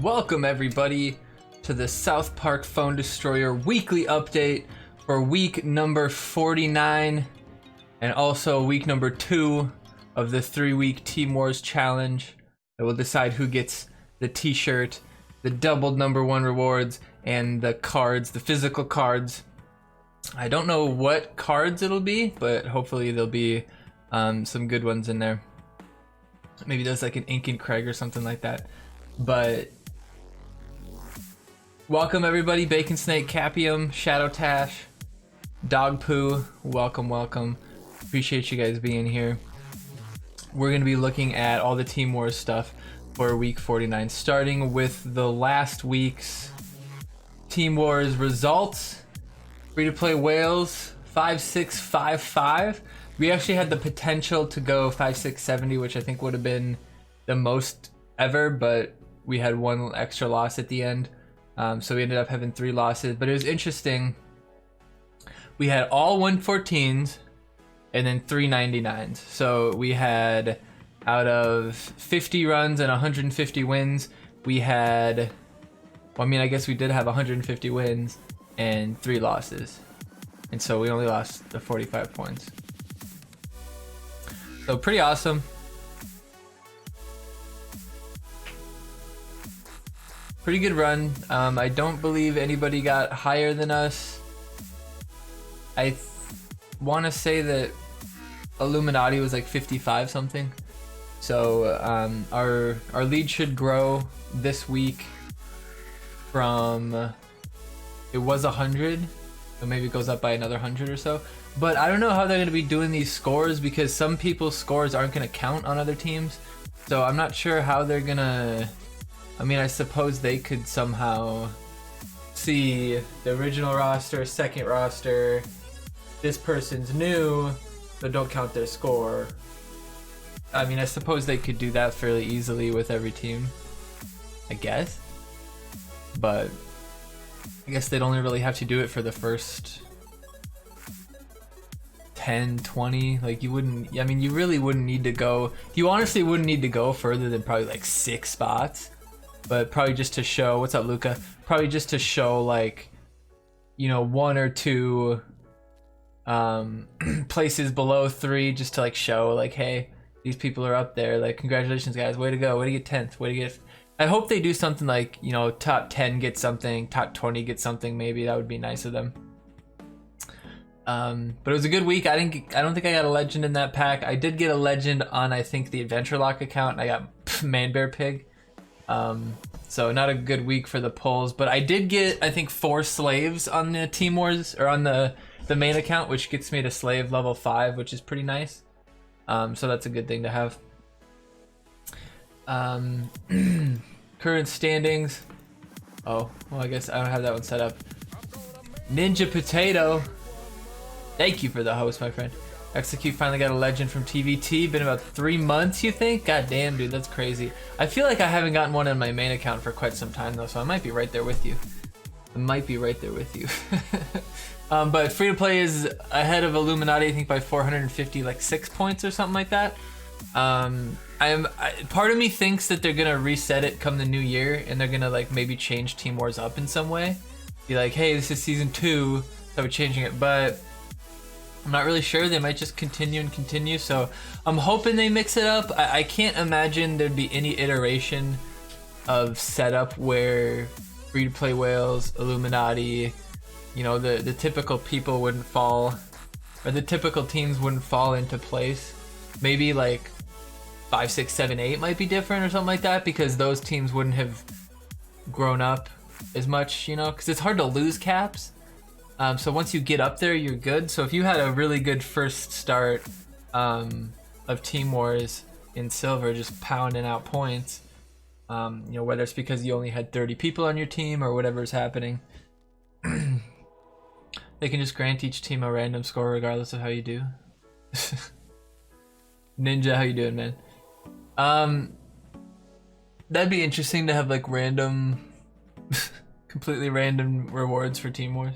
Welcome everybody to the South Park Phone Destroyer weekly update for week number 49 and also week number 2 of the 3-week Team Wars challenge. It will decide who gets the t-shirt, the doubled #1 rewards, and the cards, the physical cards. I don't know what cards it'll be, but hopefully there'll be some good ones in there. Maybe there's like an Ink and Craig or something like that. But welcome everybody, Bacon Snake, Capium, Shadow Tash, Dog Poo, welcome. Appreciate you guys being here. We're going to be looking at all the Team Wars stuff for week 49, starting with the last week's Team Wars results. Free-to-play Whales 5655. We actually had the potential to go 5670, which I think would have been the most ever, but we had one extra loss at the end. So we ended up having 3 losses, but it was interesting. We had all 114s and then 3 99s. So we had, out of 50 runs and 150 wins, we had, well, I mean, I guess we did have 150 wins and 3 losses. And so we only lost the 45 points. So pretty awesome. Pretty good run. I don't believe anybody got higher than us. I want to say that Illuminati was like 55 something. So our lead should grow this week from, it was 100, so maybe it goes up by another 100 or so. But I don't know how they're going to be doing these scores because some people's scores aren't going to count on other teams. So I'm not sure how they're going to, I mean, I suppose they could somehow see the original roster, second roster, this person's new, but don't count their score. I mean, I suppose they could do that fairly easily with every team, I guess. But I guess they'd only really have to do it for the first 10, 20. Like, you wouldn't, I mean, you really wouldn't need to go, you honestly wouldn't need to go further than probably like 6 spots. But probably just to show, what's up, Luca? Probably just to show, like, you know, 1 or 2 places below 3, just to like show, like, hey, these people are up there. Like, congratulations, guys, way to go, way to get 10th, way to get. I hope they do something like, you know, top 10 get something, top 20 get something. Maybe that would be nice of them. But it was a good week. I don't think I got a legend in that pack. I did get a legend on, I think, the Adventure Lock account, and I got Man Bear Pig. So not a good week for the pulls, but I did get, I think, 4 slaves on the Team Wars, or on the main account, which gets me to slave level 5, which is pretty nice. So that's a good thing to have. Current standings. Oh, well, I guess I don't have that one set up. Ninja Potato, thank you for the host, my friend. Execute finally got a legend from TVT. Been about 3 months, you think? God damn, dude, that's crazy. I feel like I haven't gotten one on my main account for quite some time, though, so I might be right there with you. I might be right there with you. But free to play is ahead of Illuminati, I think, by 450, like 6 points or something like that. Part of me thinks that they're gonna reset it come the new year, and they're gonna like maybe change Team Wars up in some way. Be like, hey, this is season 2, so we're changing it, but I'm not really sure. They might just continue, so I'm hoping they mix it up. I can't imagine there'd be any iteration of setup where free-to-play Whales, Illuminati, you know, the typical people wouldn't fall, or the typical teams wouldn't fall into place. Maybe like 5, 6, 7, 8 might be different or something like that, because those teams wouldn't have grown up as much, you know, because it's hard to lose caps. So once you get up there, you're good. So if you had a really good first start of Team Wars in Silver, just pounding out points, you know, whether it's because you only had 30 people on your team or whatever's happening, they can just grant each team a random score regardless of how you do. Ninja, how you doing, man? That'd be interesting to have like random, completely random rewards for Team Wars.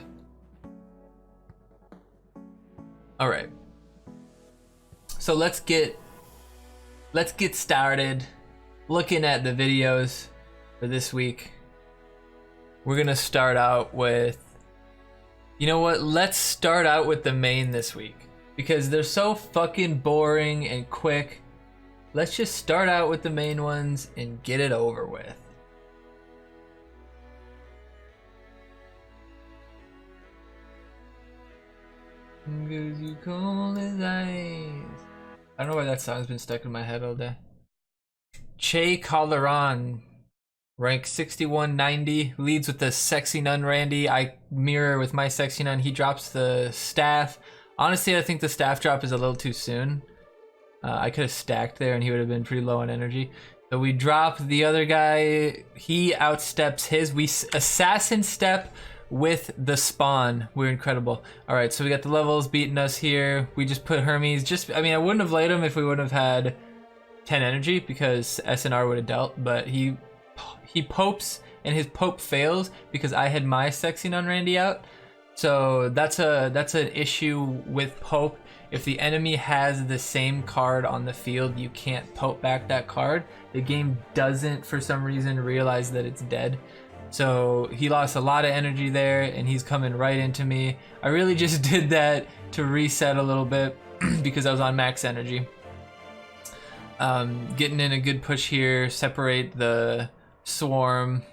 All right, so let's get started looking at the videos. for this week. We're gonna start out with, you know what, let's start out with the main this week because they're so fucking boring and quick. Let's just start out with the main ones and get it over with. Good as you cold as ice. I don't know why that song's been stuck in my head all day. Che Calderon, rank 6190, leads with the Sexy Nun Randy. I mirror with my Sexy Nun. He drops the staff. Honestly, I think the staff drop is a little too soon. I could have stacked there and he would have been pretty low on energy. So we drop the other guy. He outsteps his. We assassin step with the spawn. We're incredible. All right, so we got the levels beating us here. We just put Hermes. I mean, I wouldn't have laid him if we wouldn't have had 10 energy because SNR would have dealt, but he popes and his pope fails because I had my Sexy Nun Randy out. So that's an issue with pope. If the enemy has the same card on the field, you can't pope back that card. The game doesn't, for some reason, realize that it's dead. So he lost a lot of energy there and he's coming right into me. I really just did that to reset a little bit because I was on max energy. Getting in a good push here, separate the swarm.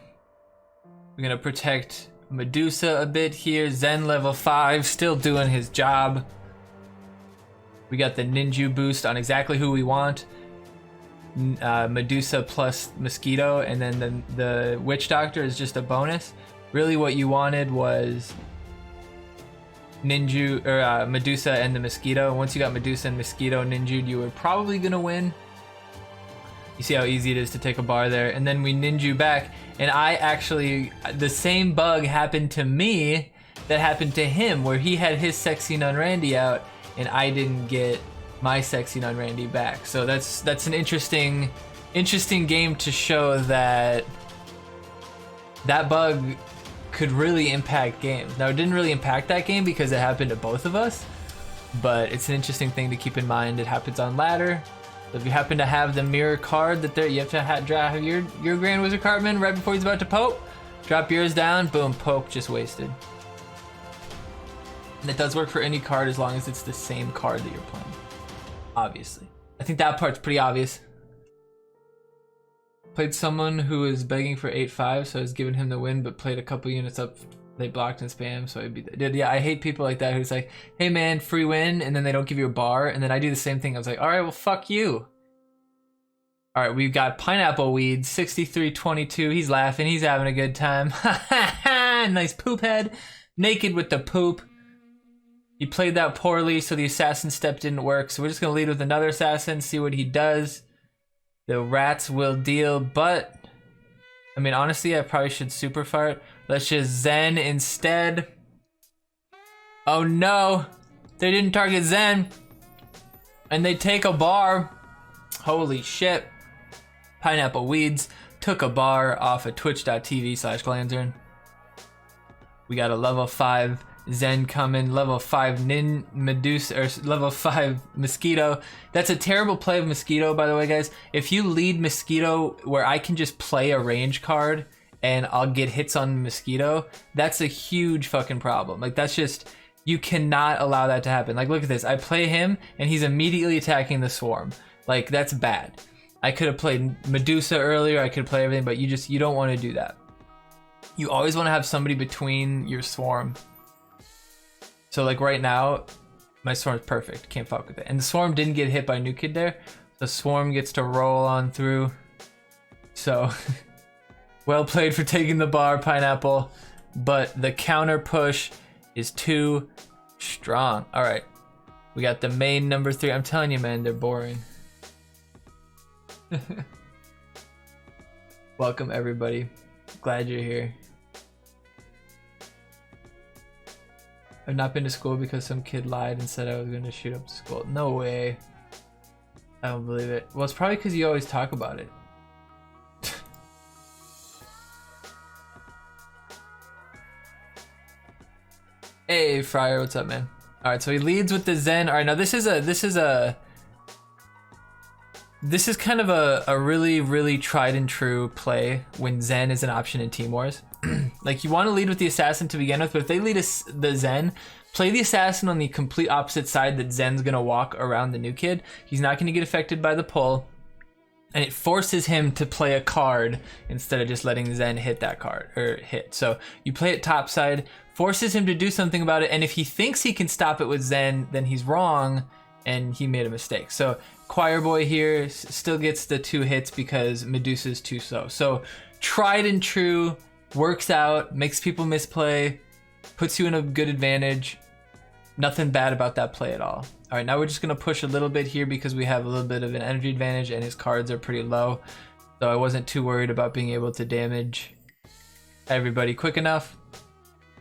We're gonna protect Medusa a bit here. Zen level 5, still doing his job. We got the ninja boost on exactly who we want. Medusa plus Mosquito, and then the Witch Doctor is just a bonus. Really what you wanted was Ninja or Medusa and the Mosquito. Once you got Medusa and Mosquito ninju'd, you were probably gonna win. You see how easy it is to take a bar there, and then we ninja back, and I actually, the same bug happened to me that happened to him, where he had his Sexy Nun Randy out and I didn't get my Sexy Nun Randy back. So that's an interesting game to show that bug could really impact games. Now it didn't really impact that game because it happened to both of us, but it's an interesting thing to keep in mind. It happens on ladder. So if you happen to have the mirror card that you have to have your Grand Wizard Cartman right before he's about to pope, drop yours down, boom, pope just wasted. And it does work for any card as long as it's the same card that you're playing. Obviously. I think that part's pretty obvious. Played someone who was begging for 8-5, so I was giving him the win, but played a couple units up. They blocked and spam, so I beat that. Yeah, I hate people like that who's like, hey man, free win, and then they don't give you a bar, and then I do the same thing. I was like, alright, well fuck you. Alright, we've got Pineapple Weed, 6322. He's laughing, he's having a good time. Ha ha ha! Nice poop head. Naked with the poop. He played that poorly, so the assassin step didn't work. So we're just gonna lead with another assassin, see what he does. The rats will deal, but I mean, honestly, I probably should super fart. Let's just Zen instead. Oh no, they didn't target Zen, and they take a bar. Holy shit! Pineapple Weeds took a bar off of twitch.tv/Glanzer. We got a level 5. Zen coming, level 5 Medusa, or level 5 Mosquito. That's a terrible play of Mosquito, by the way, guys. If you lead Mosquito where I can just play a range card and I'll get hits on Mosquito, that's a huge fucking problem. Like, that's just, you cannot allow that to happen. Like, look at this. I play him and he's immediately attacking the swarm. Like, that's bad. I could have played Medusa earlier, I could have played everything, but you don't want to do that. You always want to have somebody between your swarm. So like right now, my swarm's perfect, can't fuck with it. And the swarm didn't get hit by New Kid there. The swarm gets to roll on through. So, well played for taking the bar, Pineapple. But the counter push is too strong. All right, we got the main number 3. I'm telling you, man, they're boring. Welcome everybody, glad you're here. I've not been to school because some kid lied and said I was going to shoot up school. No way. I don't believe it. Well, it's probably because you always talk about it. Hey, Fryer, what's up, man? All right, so he leads with the Zen. All right, now this is a This is kind of a really, really tried and true play when Zen is an option in Team Wars. Like, you want to lead with the assassin to begin with, but if they lead the Zen, play the assassin on the complete opposite side that Zen's gonna walk around the new kid. He's not gonna get affected by the pull, and it forces him to play a card instead of just letting Zen hit that card, or hit. So you play it topside, forces him to do something about it, and if he thinks he can stop it with Zen, then he's wrong, and he made a mistake. So Choir Boy here still gets the 2 hits because Medusa's too slow. So tried and true, works out, makes people misplay, puts you in a good advantage. Nothing bad about that play at all. All right, now we're just gonna push a little bit here because we have a little bit of an energy advantage and his cards are pretty low. So I wasn't too worried about being able to damage everybody quick enough.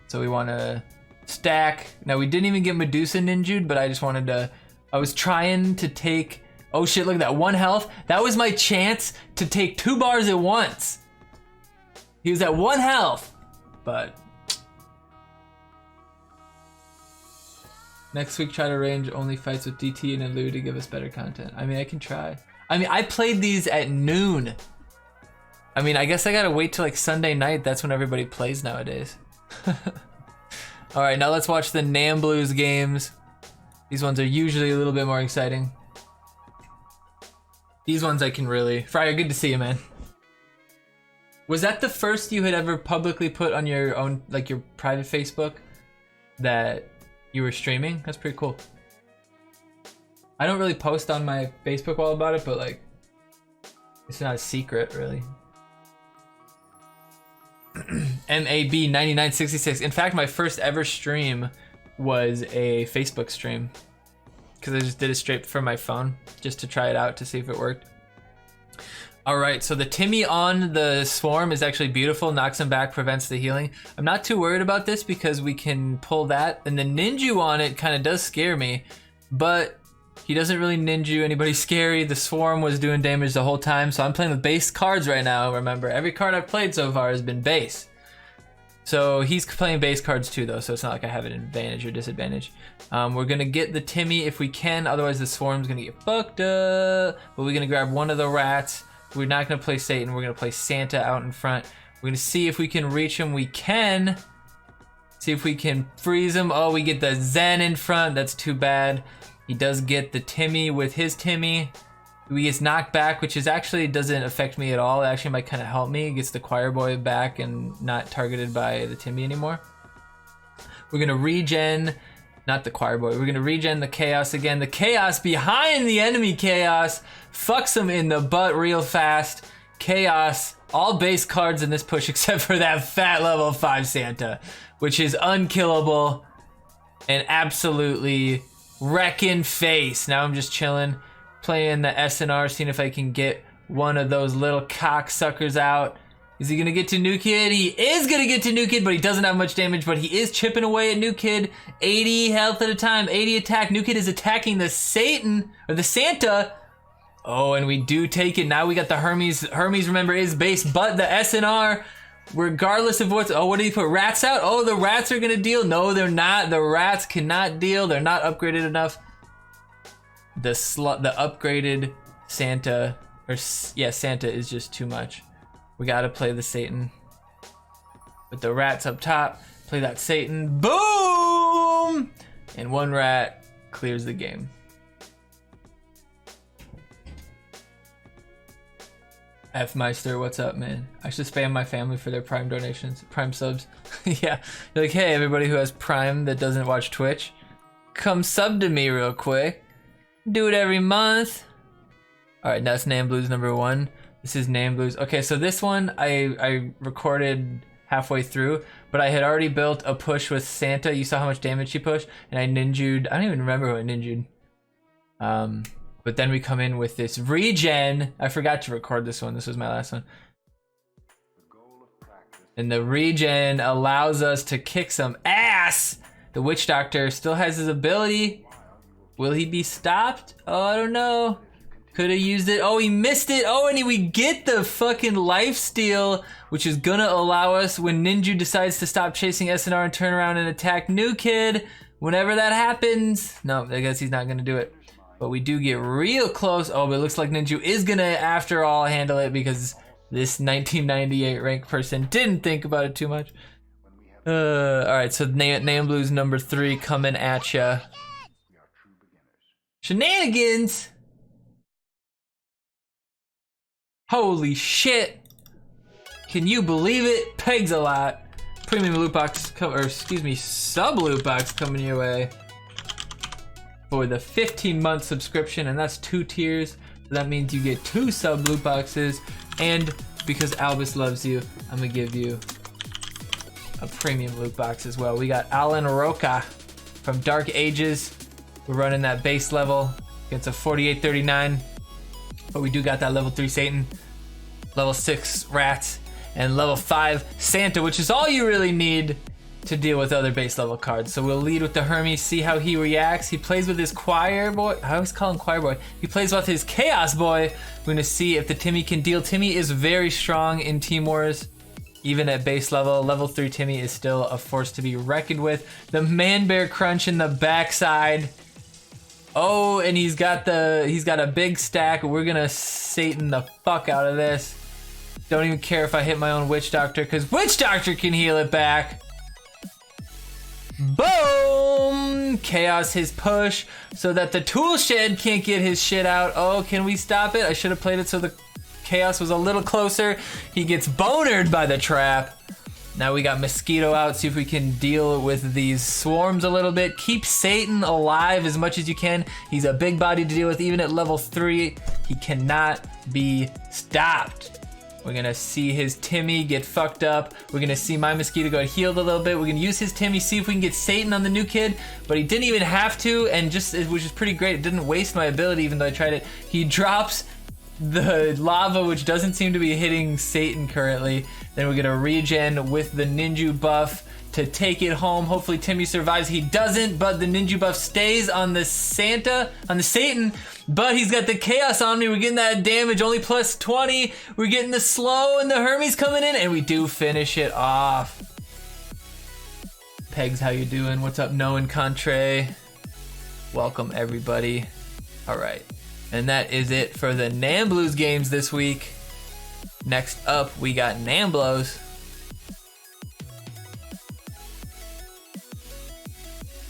So we wanna stack. Now we didn't even get Medusa ninju'd, but I just wanted to, I was trying to take, oh shit, look at that, 1 health. That was my chance to take 2 bars at once. He was at 1 health, but next week try to arrange only fights with DT and Elu to give us better content. I mean, I can try. I mean, I played these at noon. I mean, I guess I gotta wait till like Sunday night. That's when everybody plays nowadays. All right, now let's watch the Nam Blues games. These ones are usually a little bit more exciting. These ones I can really... Fryer, good to see you, man. Was that the first you had ever publicly put on your own, like your private Facebook, that you were streaming? That's pretty cool. I don't really post on my Facebook wall about it, but like, it's not a secret, really. MAB 9966. In fact, my first ever stream was a Facebook stream because I just did it straight from my phone just to try it out to see if it worked. All right, so the Timmy on the Swarm is actually beautiful, knocks him back, prevents the healing. I'm not too worried about this because we can pull that, and the Ninju on it kind of does scare me, but he doesn't really ninju anybody scary. The Swarm was doing damage the whole time, so I'm playing with base cards right now. Remember, every card I've played so far has been base. So he's playing base cards too though, so it's not like I have an advantage or disadvantage. We're gonna get the Timmy if we can, otherwise the Swarm's gonna get fucked up. But we're gonna grab one of the rats. We're not gonna play Satan, we're gonna play Santa out in front. We're gonna see if we can reach him. We can. See if we can freeze him. Oh, we get the Zen in front, that's too bad. He does get the Timmy with his Timmy. He gets knocked back, which is actually doesn't affect me at all. It actually might kind of help me. He gets the Choir Boy back and not targeted by the Timmy anymore. We're gonna regen, not the Choir Boy. We're gonna regen the Chaos again. The Chaos behind the enemy Chaos fucks him in the butt real fast. Chaos, all base cards in this push except for that fat level 5 Santa, which is unkillable and absolutely wrecking face. Now I'm just chilling, playing the SNR, seeing if I can get one of those little cocksuckers out. Is he gonna get to New Kid? He is gonna get to New Kid, but he doesn't have much damage, but he is chipping away at New Kid. 80 health at a time, 80 attack. New Kid is attacking the Satan, or the Santa. Oh, and we do take it. Now we got the Hermes. Hermes, remember, is base, but the SNR, regardless of what's, oh, what did he put? Rats out? Oh, the rats are gonna deal. No, they're not. The rats cannot deal. They're not upgraded enough. The upgraded Santa, or yeah, Santa is just too much. We gotta play the Satan. With the rats up top, play that Satan, boom! And one rat clears the game. F Meister, what's up, man? I should spam my family for their Prime donations, Prime subs. Yeah, you're like, hey, everybody who has Prime that doesn't watch Twitch, come sub to me real quick. Do it every month. All right, that's Nam Blues number 1. This is Nam Blues. Okay, so this one I recorded halfway through, but I had already built a push with Santa. You saw how much damage she pushed, and I ninju'd. I don't even remember who I ninju'd. But then we come in with this regen. I forgot to record this one. This was my last one. And the regen allows us to kick some ass. The Witch Doctor still has his ability. Will he be stopped? Oh, I don't know. Could have used it. Oh, he missed it. Oh, and we get the fucking lifesteal, which is gonna allow us when Ninju decides to stop chasing SNR and turn around and attack New Kid. Whenever that happens. No, I guess he's not gonna do it. But we do get real close. Oh, but it looks like Ninja is gonna, after all, handle it because this 1998 ranked person didn't think about it too much. All right, so Namblu's number 3 coming at ya. Shenanigans! Holy shit! Can you believe it? Pegs a lot. Premium loot box, or excuse me, sub loot box coming your way for the 15-month subscription, and that's 2 tiers. So that means you get 2 sub loot boxes, and because Albus loves you, I'm gonna give you a premium loot box as well. We got Alan Roca from Dark Ages. We're running that base level against a 4839, but we do got that level 3 Satan, level 6 Rats, and level 5 Santa, which is all you really need to deal with other base level cards. So we'll lead with the Hermes, see how he reacts. He plays with his Choir Boy. I always call him Choir Boy. He plays with his Chaos Boy. We're gonna see if the Timmy can deal. Timmy is very strong in Team Wars, even at base level. Level 3 Timmy is still a force to be reckoned with. The Man Bear Crunch in the backside. Oh, and he's got a big stack. We're gonna Satan the fuck out of this. Don't even care if I hit my own Witch Doctor, because Witch Doctor can heal it back. Boom! Chaos his push so that the Tool Shed can't get his shit out. Oh, can we stop it? I should have played it so the Chaos was a little closer. He gets bonered by the trap. Now we got Mosquito out, see if we can deal with these swarms a little bit. Keep Satan alive as much as you can. He's a big body to deal with, even at level 3. He cannot be stopped. We're gonna see his Timmy get fucked up. We're gonna see my Mosquito go healed a little bit. We're gonna use his Timmy, see if we can get Satan on the new kid, but he didn't even have to, and which is pretty great. It didn't waste my ability, even though I tried it. He drops the lava, which doesn't seem to be hitting Satan currently. Then we're gonna regen with the Ninja buff to take it home. Hopefully Timmy survives. He doesn't, but the Ninja buff stays on the Satan, but he's got the Chaos on me. We're getting that damage, only plus 20. We're getting the slow and the Hermes coming in, and we do finish it off. Pegs, how you doing? What's up, No and Contre? Welcome, everybody. All right, and that is it for the Namblues games this week. Next up, we got Namblos.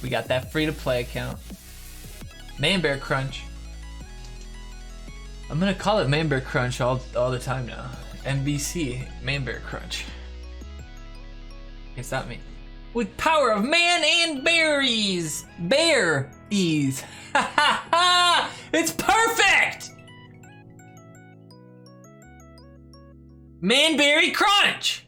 We got that free-to-play account. Man Bear Crunch. I'm gonna call it Man Bear Crunch all the time now. MBC, Man Bear Crunch. It's not me. With power of man and berries! Bear-ease. Ha ha ha! It's perfect! Manberry Crunch!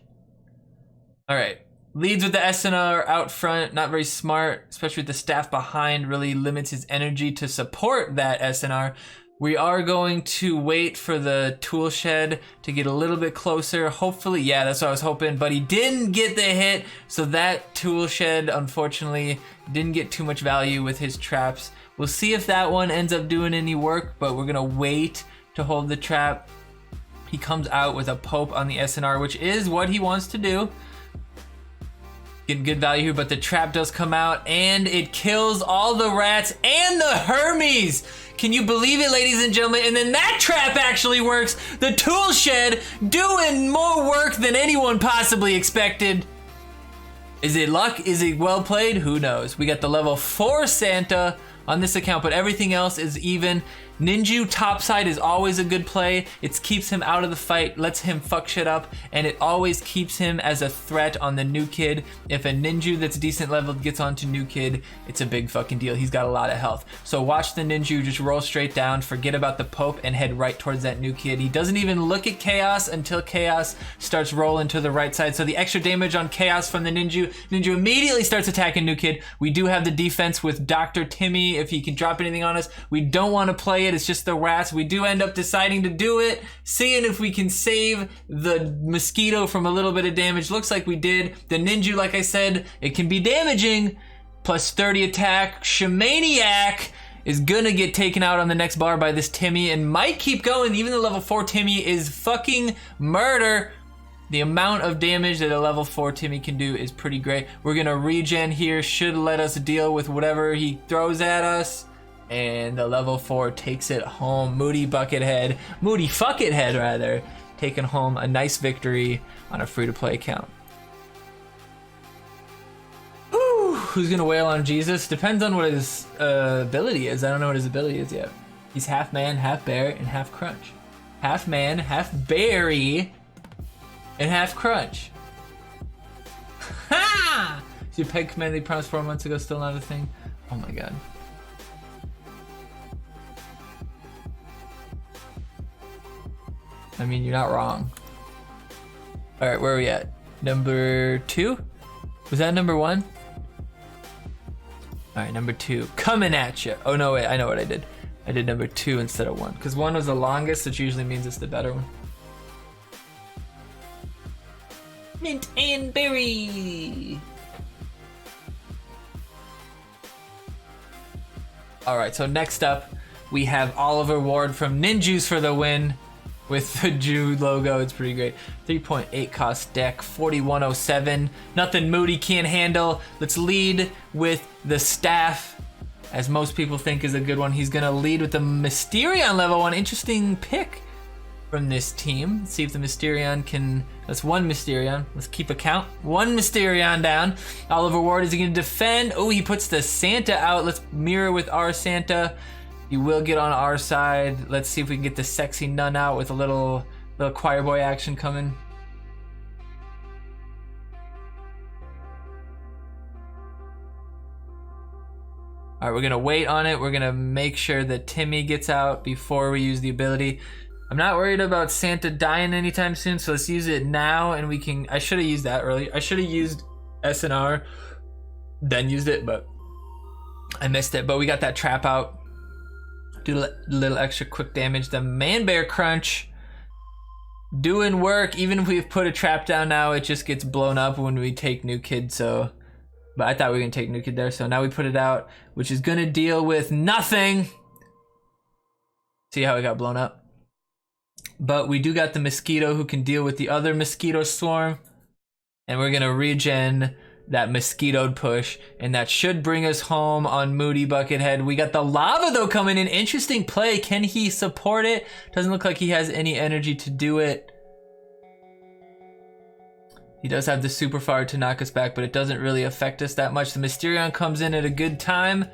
Alright. Leads with the SNR out front, not very smart, especially with the staff behind, really limits his energy to support that SNR. We are going to wait for the tool shed to get a little bit closer. Hopefully, yeah, that's what I was hoping, but he didn't get the hit, so that tool shed, unfortunately, didn't get too much value with his traps. We'll see if that one ends up doing any work, but we're gonna wait to hold the trap. He comes out with a Pope on the SNR, which is what he wants to do. Getting good value here, but the trap does come out and it kills all the rats and the Hermes. Can you believe it, ladies and gentlemen? And then that trap actually works. The tool shed doing more work than anyone possibly expected. Is it luck? Is it well played? Who knows? We got the level 4 Santa on this account, but everything else is even. Ninja topside is always a good play. It keeps him out of the fight, lets him fuck shit up, and it always keeps him as a threat on the new kid. If a Ninja that's decent leveled gets onto new kid, it's a big fucking deal. He's got a lot of health. So watch the Ninja just roll straight down, forget about the Pope, and head right towards that new kid. He doesn't even look at Chaos until Chaos starts rolling to the right side. So the extra damage on Chaos from the Ninja immediately starts attacking new kid. We do have the defense with Dr. Timmy if he can drop anything on us. We don't want to play it. It's just the rats. We do end up deciding to do it, seeing if we can save the Mosquito from a little bit of damage. Looks like we did. The Ninja, like I said, it can be damaging. Plus 30 attack. Shamaniac is gonna get taken out on the next bar by this Timmy and might keep going. Even the level 4 Timmy is fucking murder. The amount of damage that a level 4 Timmy can do is pretty great. We're gonna regen here. Should let us deal with whatever he throws at us. And the level 4 takes it home. Moody Buckethead, Moody Fuckethead rather, taking home a nice victory on a free-to-play account. Ooh, who's gonna wail on Jesus? Depends on what his ability is. I don't know what his ability is yet. He's half man, half bear, and half crunch. Half man, half berry, and half crunch. Ha! So your peg command they promised 4 months ago still not a thing? Oh my god. I mean, you're not wrong. Alright, where are we at? Number 2? Was that number 1? Alright, number 2. Coming at you. Oh no, wait, I know what I did. I did number 2 instead of 1. Because 1 was the longest, which usually means it's the better one. Mint and berry! Alright, so next up, we have Oliver Ward from Ninjas for the win. With the Jew logo, it's pretty great. 3.8 cost deck, 4107. Nothing Moody can't handle. Let's lead with the staff, as most people think is a good one. He's gonna lead with the Mysterion level 1. Interesting pick from this team. Let's see if the Mysterion can, that's 1 Mysterion. Let's keep a count. 1 Mysterion down. Oliver Ward, is he gonna defend? Oh, he puts the Santa out. Let's mirror with our Santa. You will get on our side. Let's see if we can get the sexy nun out with a little choir boy action coming. All right, we're gonna wait on it. We're gonna make sure that Timmy gets out before we use the ability. I'm not worried about Santa dying anytime soon, so let's use it now and we can, I should have used that early. I should have used SNR, then used it, but I missed it. But we got that trap out. Do a little extra quick damage. The man bear crunch doing work. Even if we've put a trap down now, it just gets blown up when we take new kid. So, but I thought we were gonna take new kid there. So now we put it out, which is gonna deal with nothing. See how it got blown up? But we do got the mosquito who can deal with the other mosquito swarm, and we're gonna regen that mosquitoed push, and that should bring us home on Moody Buckethead. We got the lava though coming in. Interesting play. Can he support it? Doesn't look like he has any energy to do it. He does have the super fire to knock us back, but it doesn't really affect us that much. The Mysterion comes in at a good time,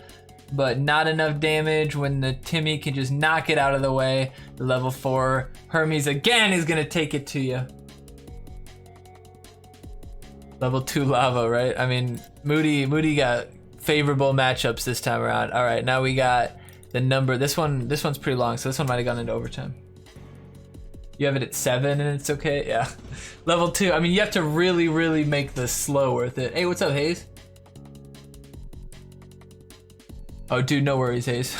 but not enough damage when the Timmy can just knock it out of the way. The level 4 Hermes again is gonna take it to you. Level 2 lava, right? I mean, Moody got favorable matchups this time around. All right, now we got the number. This one's pretty long, so this one might have gone into overtime. You have it at 7 and it's okay? Yeah. Level 2, I mean, you have to really, really make the slow worth it. Hey, what's up, Hayes? Oh, dude, no worries, Hayes.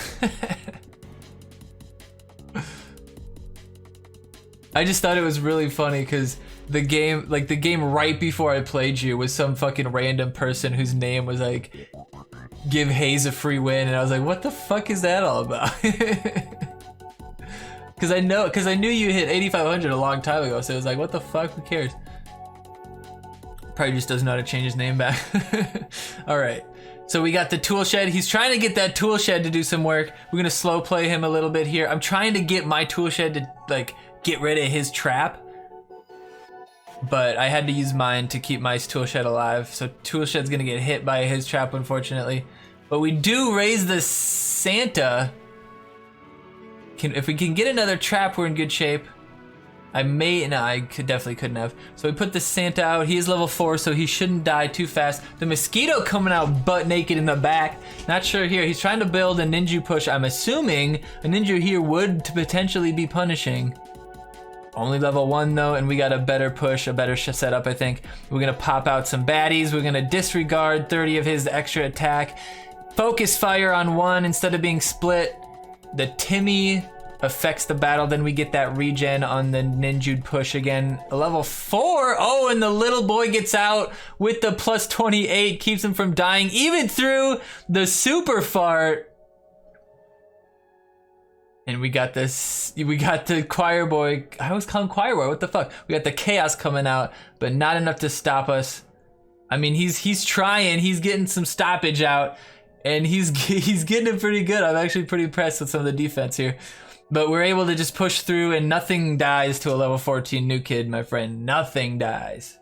I just thought it was really funny because the game right before I played you was some fucking random person whose name was like, give Hayes a free win, and I was like, what the fuck is that all about? Because I knew you hit 8,500 a long time ago, so it was like, what the fuck, who cares? Probably just doesn't know how to change his name back. All right, so we got the tool shed. He's trying to get that tool shed to do some work. We're gonna slow play him a little bit here. I'm trying to get my tool shed to like get rid of his trap, but I had to use mine to keep my tool shed alive. So tool shed's gonna get hit by his trap, unfortunately. But we do raise the Santa. If we can get another trap, we're in good shape. I definitely couldn't have. So we put the Santa out. He is level 4, so he shouldn't die too fast. The mosquito coming out butt naked in the back. Not sure here. He's trying to build a ninja push. I'm assuming a ninja here would potentially be punishing. Only level 1 though, and we got a better push, a better setup, I think. We're gonna pop out some baddies. We're gonna disregard 30 of his extra attack. Focus fire on 1 instead of being split. The Timmy affects the battle, then we get that regen on the ninju'd push again. A level 4, oh, and the little boy gets out with the plus 28, keeps him from dying, even through the super fart. And we got the choir boy. I always call him choir boy, what the fuck? We got the chaos coming out, but not enough to stop us. I mean, he's trying, he's getting some stoppage out. and he's getting it pretty good. I'm actually pretty impressed with some of the defense here. But we're able to just push through, and nothing dies to a level 14 new kid, my friend. Nothing dies.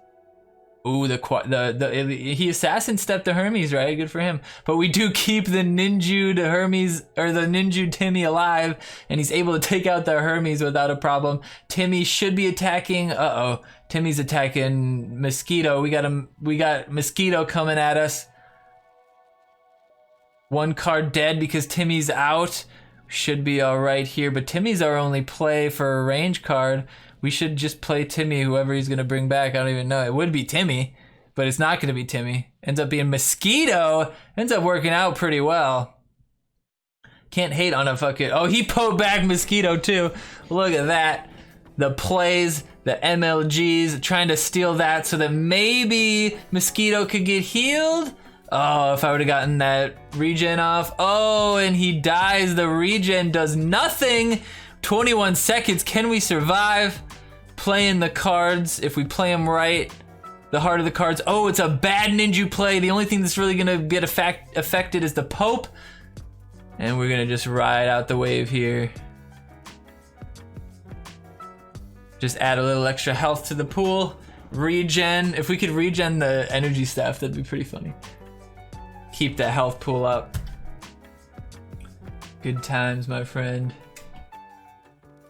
Ooh, he assassin stepped to Hermes, right? Good for him. But we do keep the ninjued Hermes, or the ninjued Timmy alive, and he's able to take out the Hermes without a problem. Timmy should be attacking. Uh-oh. Timmy's attacking Mosquito. We got Mosquito coming at us. One card dead because Timmy's out. Should be all right here, but Timmy's our only play for a range card. We should just play Timmy, whoever he's gonna bring back. I don't even know. It would be Timmy, but it's not gonna be Timmy. Ends up being Mosquito. Ends up working out pretty well. Can't hate on a fucking... Oh, he poked back Mosquito too. Look at that. The plays, the MLGs, trying to steal that so that maybe Mosquito could get healed. Oh, if I would have gotten that regen off. Oh, and he dies. The regen does nothing. 21 seconds. Can we survive? Playing the cards. If we play them right, the heart of the cards. Oh, it's a bad ninja play. The only thing that's really going to get affected is the Pope. And we're going to just ride out the wave here. Just add a little extra health to the pool. Regen. If we could regen the energy staff, that'd be pretty funny. Keep that health pool up. Good times, my friend.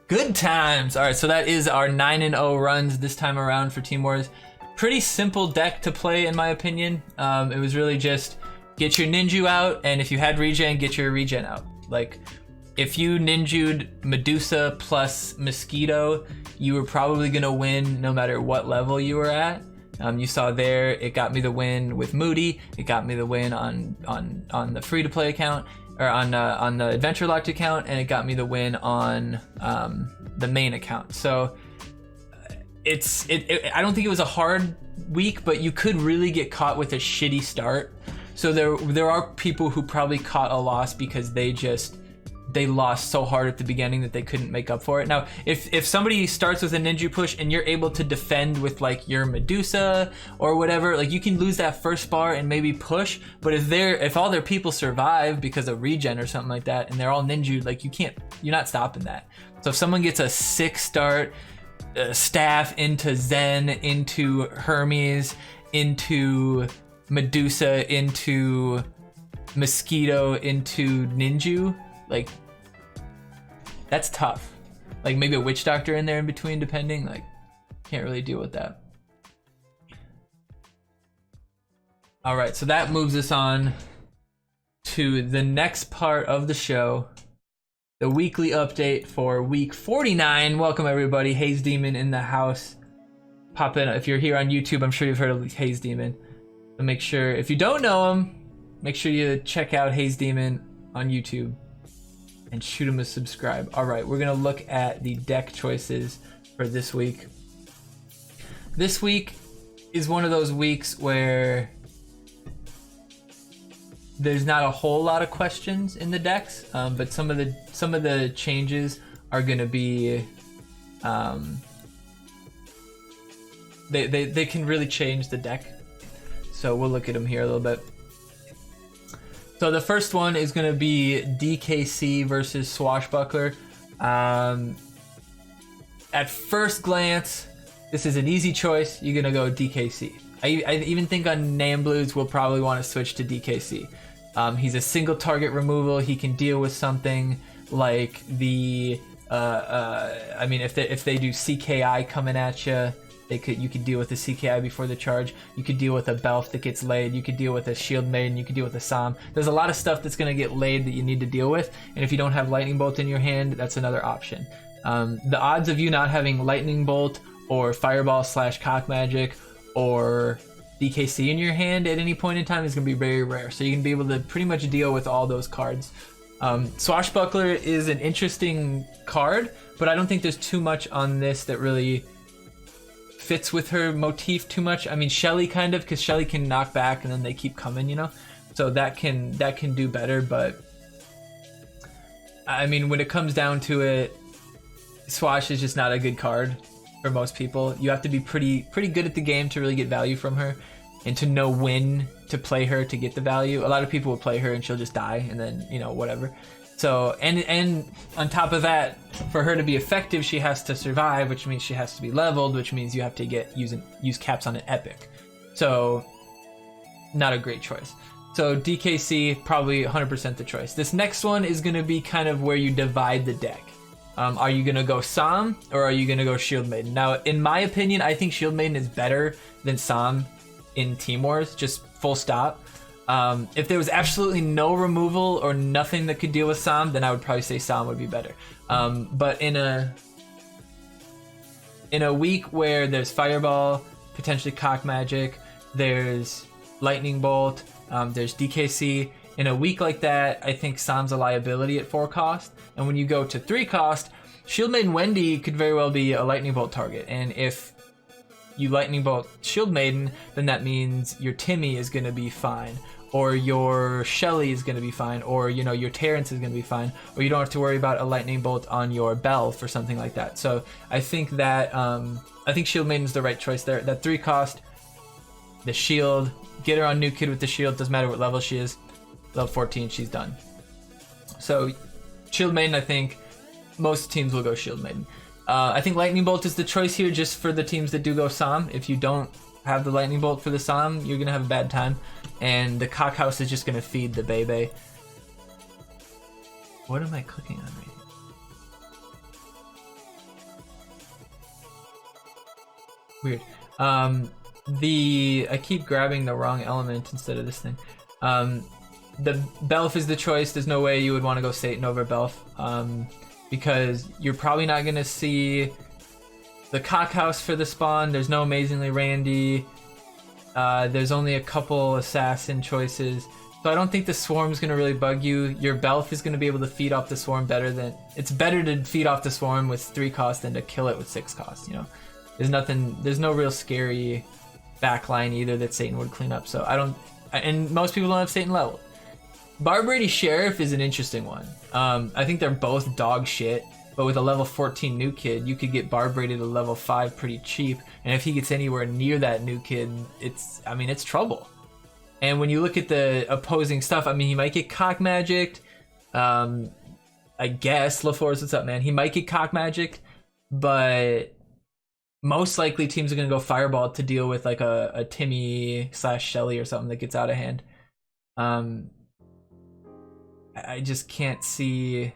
Good times. All right, so that is our 9-0 runs this time around for Team Wars. Pretty simple deck to play, in my opinion. It was really just get your ninja out, and if you had regen, get your regen out. Like, if you ninjued Medusa plus Mosquito, you were probably gonna win no matter what level you were at. You saw there, it got me the win with Moody. It got me the win on the free-to-play account, or on the Adventure Locked account, and it got me the win on the main account. So I don't think it was a hard week, but you could really get caught with a shitty start. So there are people who probably caught a loss because they lost so hard at the beginning that they couldn't make up for it. Now, if somebody starts with a ninja push and you're able to defend with like your Medusa or whatever, like you can lose that first bar and maybe push. But if all their people survive because of regen or something like that, and they're all ninjued, like you're not stopping that. So if someone gets a 6-start staff into Zen, into Hermes, into Medusa, into Mosquito, into Ninju, like, that's tough. Like maybe a Witch Doctor in there in between, depending. Like, can't really deal with that. All right, so that moves us on to the next part of the show, the weekly update for week 49. Welcome everybody, Haze Demon in the house. Pop in if you're here on YouTube. I'm sure you've heard of Haze Demon. So make sure, if you don't know him, make sure you check out Haze Demon on YouTube and shoot him a subscribe. All right, we're gonna look at the deck choices for this week. This week is one of those weeks where there's not a whole lot of questions in the decks, but some of the changes are gonna be, they can really change the deck. So we'll look at them here a little bit. So the first one is going to be DKC versus Swashbuckler. At first glance, this is an easy choice. You're going to go DKC. I even think on Nam Blues we'll probably want to switch to DKC. He's a single target removal. He can deal with something like the... I mean, if they do CKI coming at you, you could deal with the CKI before the charge. You could deal with a Belf that gets laid. You could deal with a Shield Maiden. You could deal with a Psalm. There's a lot of stuff that's going to get laid that you need to deal with. And if you don't have Lightning Bolt in your hand, that's another option. The odds of you not having Lightning Bolt or Fireball / Cock Magic or DKC in your hand at any point in time is going to be very rare. So you can be able to pretty much deal with all those cards. Swashbuckler is an interesting card, but I don't think there's too much on this that really fits with her motif too much. I mean, Shelly kind of, because Shelly can knock back and then they keep coming, you know? So that can do better, but I mean, when it comes down to it, Swash is just not a good card for most people. You have to be pretty good at the game to really get value from her and to know when to play her to get the value. A lot of people will play her and she'll just die and then, you know, whatever. So, and on top of that, for her to be effective, she has to survive, which means she has to be leveled, which means you have to use caps on an epic. So, not a great choice. So DKC, probably 100% the choice. This next one is going to be kind of where you divide the deck. Are you going to go Sam or are you going to go Shield Maiden? Now, in my opinion, I think Shield Maiden is better than Sam in Team Wars, just full stop. If there was absolutely no removal or nothing that could deal with Sam, then I would probably say Sam would be better. But in a week where there's Fireball, potentially Cock Magic, there's Lightning Bolt, there's DKC. In a week like that, I think Sam's a liability at 4 cost. And when you go to 3 cost, Shield Maiden Wendy could very well be a Lightning Bolt target. And if you Lightning Bolt Shield Maiden, then that means your Timmy is going to be fine. Or your Shelly is going to be fine. Or, you know, your Terrence is going to be fine. Or you don't have to worry about a Lightning Bolt on your Belf or something like that. So I think that, I think Shield Maiden's the right choice there. That 3 cost, the shield, get her on New Kid with the shield, doesn't matter what level she is. Level 14, she's done. So Shield Maiden, I think most teams will go Shield Maiden. I think Lightning Bolt is the choice here just for the teams that do go Sam. If you don't have the Lightning Bolt for the Sam, you're going to have a bad time. And the Cock House is just going to feed the Bebe. What am I clicking on right here? Weird. I keep grabbing the wrong element instead of this thing. The Belf is the choice. There's no way you would want to go Satan over Belf, because you're probably not going to see the Cock House for the spawn. There's no Amazingly Randy. There's only a couple assassin choices. So I don't think the Swarm's going to really bug you. Your Belf is going to be able to feed off the Swarm better than... It's better to feed off the Swarm with 3 cost than to kill it with 6 cost, you know? There's no real scary backline either that Satan would clean up. So I don't... And most people don't have Satan leveled. Barb Brady Sheriff is an interesting one. I think they're both dog shit, but with a level 14 New Kid, you could get Barb Brady to level 5 pretty cheap, and if he gets anywhere near that New Kid, it's trouble. And when you look at the opposing stuff, I mean, he might get Cock Magicked. I guess, LaForce, what's up, man? He might get Cock Magicked, but most likely teams are going to go Fireball to deal with like a Timmy / Shelly or something that gets out of hand. I just can't see...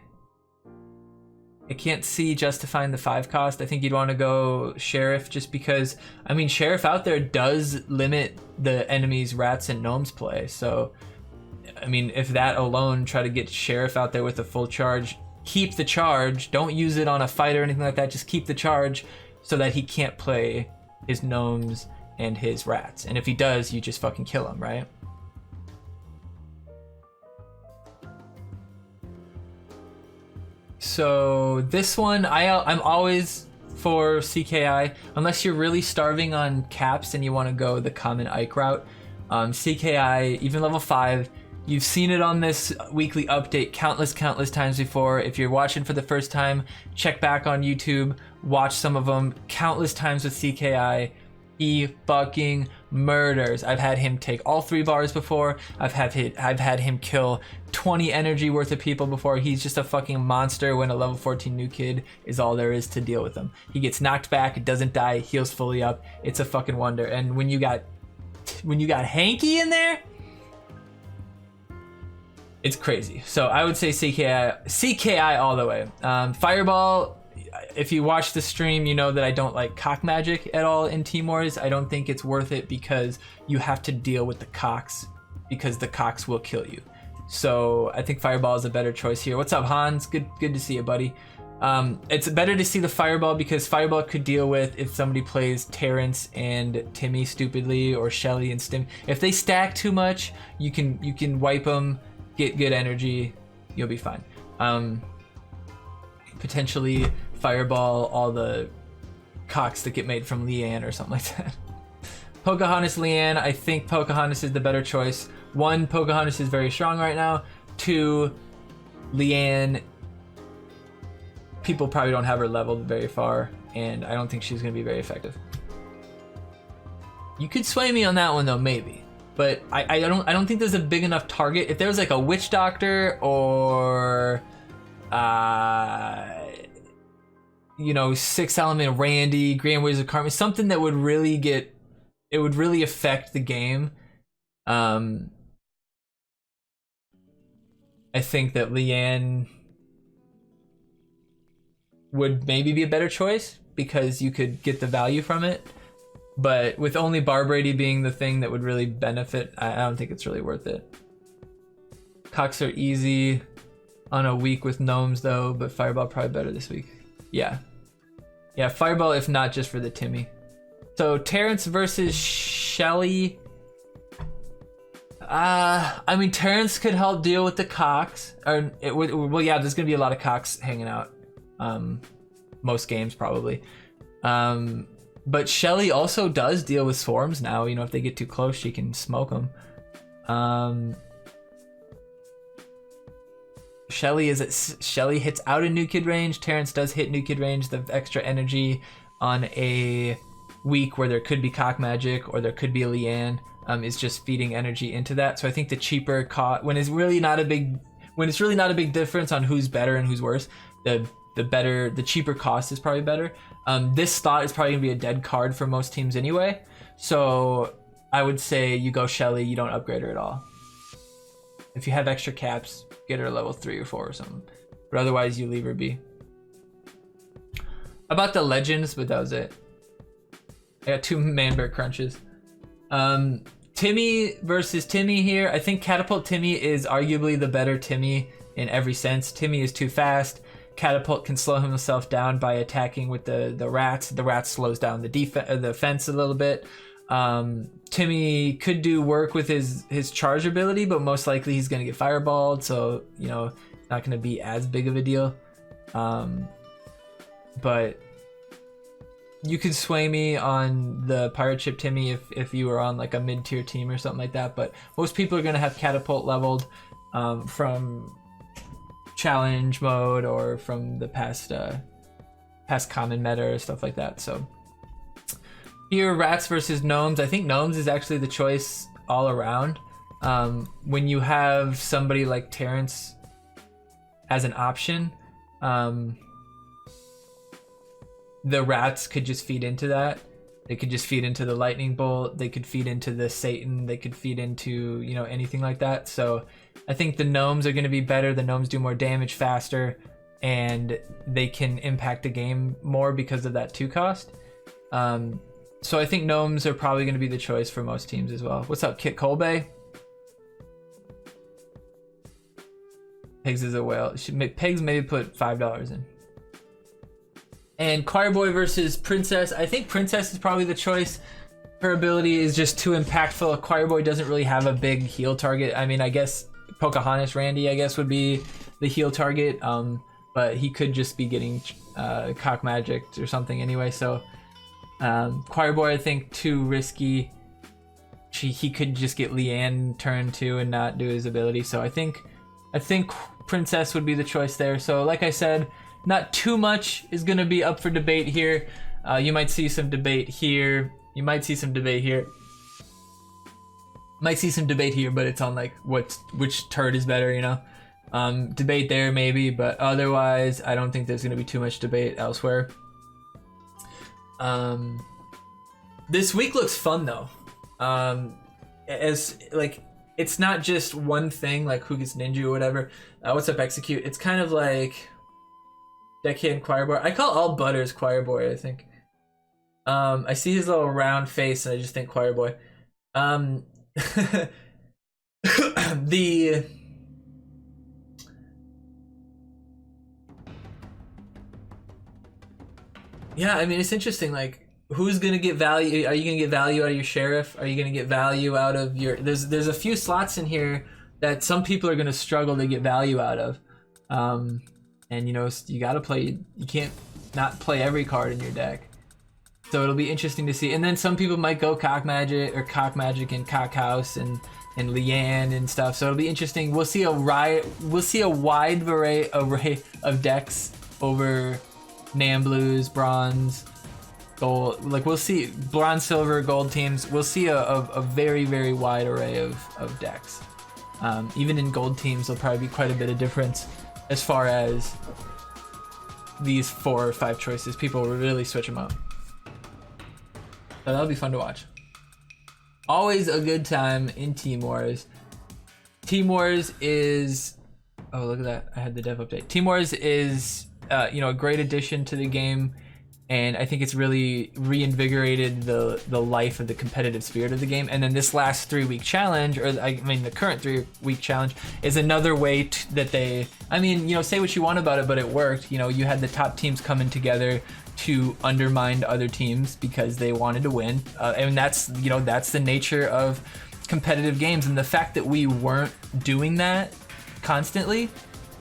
I can't see justifying the 5 cost. I think you'd want to go Sheriff just because, I mean, Sheriff out there does limit the enemy's rats and gnomes play. So, I mean, if that alone, try to get Sheriff out there with a full charge, keep the charge, don't use it on a fight or anything like that, just keep the charge so that he can't play his gnomes and his rats. And if he does, you just fucking kill him, right? So this one, I'm always for CKI, unless you're really starving on caps and you want to go the common Ike route. CKI, even level 5, you've seen it on this weekly update countless times before. If you're watching for the first time, check back on YouTube, watch some of them countless times with CKI. He fucking murders. I've had him take all 3 bars before. I've had him kill 20 energy worth of people before. He's just a fucking monster when a level 14 New Kid is all there is to deal with him. He gets knocked back, doesn't die, heals fully up. It's a fucking wonder. And when you got Hanky in there, it's crazy. So I would say CKI all the way. Fireball, if you watch the stream, you know that I don't like Cock Magic at all in Team Wars. I don't think it's worth it because you have to deal with the Cocks, because the Cocks will kill you. So I think Fireball is a better choice here. What's up, Hans? Good to see you, buddy. It's better to see the Fireball because Fireball could deal with if somebody plays Terrence and Timmy stupidly, or Shelly and Stim. If they stack too much, you can wipe them, get good energy, you'll be fine. Potentially Fireball all the Cocks that get made from Leanne or something like that. Pocahontas, Leanne, I think Pocahontas is the better choice. 1, Pocahontas is very strong right now. 2, Leanne, people probably don't have her leveled very far, and I don't think she's going to be very effective. You could sway me on that one though, maybe. but I don't think there's a big enough target. If there was like a Witch Doctor or you know, 6 element Randy, Grand Wizard of Karma, something that would really affect the game. I think that Leanne would maybe be a better choice because you could get the value from it. But with only Barbrady being the thing that would really benefit, I don't think it's really worth it. Cocks are easy on a week with gnomes though, but Fireball probably better this week. Yeah, Fireball if not just for the Timmy. So Terrence versus Shelly. I mean Terrence could help deal with the cocks, well yeah, there's gonna be a lot of cocks hanging out, most games probably. But Shelly also does deal with swarms now. You know, if they get too close, she can smoke them. Shelly hits out of new kid range. Terrence does hit new kid range. The extra energy on a week where there could be cock magic or there could be a Leanne is just feeding energy into that. So I think the cheaper cost, when it's really not a big difference on who's better and who's worse, the cheaper cost is probably better. This thought is probably gonna be a dead card for most teams anyway. So I would say you go Shelly, you don't upgrade her at all. If you have extra caps, get her level 3 or 4 or something. But otherwise you leave her be. About the legends, but that was it. I got 2 man bear crunches. Timmy versus Timmy here. I think Catapult Timmy is arguably the better Timmy in every sense. Timmy is too fast. Catapult can slow himself down by attacking with the rats. The rat slows down the fence a little bit. Timmy could do work with his charge ability, but most likely he's gonna get fireballed, so you know it's not gonna be as big of a deal. But you could sway me on the pirate ship Timmy if you were on like a mid-tier team or something like that. But most people are gonna have catapult leveled from challenge mode or from the past common meta or stuff like that. So here, rats versus gnomes. I think gnomes is actually the choice all around. When you have somebody like Terrence as an option, the rats could just feed into that. They could just feed into the lightning bolt. They could feed into the Satan. They could feed into, you know, anything like that. So I think the gnomes are going to be better. The gnomes do more damage faster, and they can impact the game more because of that 2 cost. So I think gnomes are probably going to be the choice for most teams as well. What's up, Kit Colbay? Pigs is a whale. Pigs maybe put $5 in. And Choir Boy versus Princess. I think Princess is probably the choice. Her ability is just too impactful. Choir Boy doesn't really have a big heal target. I mean, I guess Pocahontas Randy, I guess, would be the heal target. But he could just be getting cock magicked or something anyway. So Choir Boy, I think, too risky. He could just get Leanne turn 2 and not do his ability. So I think Princess would be the choice there. So like I said, not too much is going to be up for debate here. You might see some debate here. You might see some debate here. Might see some debate here, but it's on like which turd is better, you know? Debate there maybe, but otherwise I don't think there's going to be too much debate elsewhere. This week looks fun though. As like, it's not just one thing like who gets ninja or whatever. What's up, Execute? It's kind of like Deckhand Choir Boy. I call all Butters Choir Boy, I think. I see his little round face and I just think Choir Boy. Yeah, I mean, it's interesting, like, who's gonna get value? Are you gonna get value out of your sheriff? Are you gonna get value out of your... There's a few slots in here that some people are gonna struggle to get value out of. And, you know, you gotta play... You can't not play every card in your deck. So it'll be interesting to see. And then some people might go Cock Magic and Cock House and Leanne and stuff. So it'll be interesting. We'll see a wide array of decks over Nam Blues, Bronze, gold, like we'll see bronze, silver, gold teams. We'll see a very, very wide array of decks. Even in gold teams, there'll probably be quite a bit of difference as far as these 4 or 5 choices. People will really switch them up. So that'll be fun to watch. Always a good time in Team Wars. Team Wars is, oh look at that, I had the dev update. Team Wars is you know, a great addition to the game, and I think it's really reinvigorated the life of the competitive spirit of the game. And then this last 3-week challenge, or I mean the current 3-week challenge, is another way that they, I mean, you know, say what you want about it, but it worked. You know, you had the top teams coming together to undermine other teams because they wanted to win, and that's, you know, that's the nature of competitive games. And the fact that we weren't doing that constantly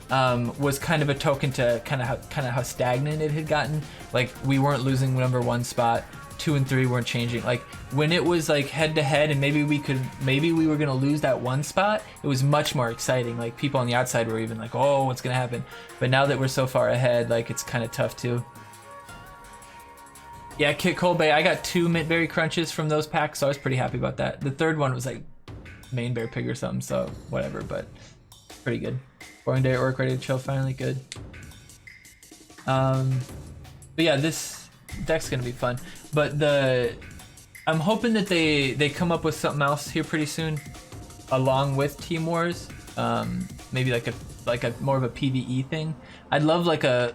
was kind of a token to kind of how stagnant it had gotten. Like, we weren't losing number 1 spot, 2 and 3 weren't changing. Like, when it was like head to head and maybe we were gonna lose that 1 spot, it was much more exciting. Like, people on the outside were even like, oh, what's gonna happen? But now that we're so far ahead, like, it's kind of tough too. Yeah, Kit Cold Bay, I got 2 mint berry crunches from those packs, so I was pretty happy about that. The third one was like main bear pig or something, so whatever, but pretty good. Boring day at work, ready to chill, finally, good. But yeah, this deck's gonna be fun. But I'm hoping that they come up with something else here pretty soon, along with Team Wars. Maybe like a more of a PvE thing. I'd love like a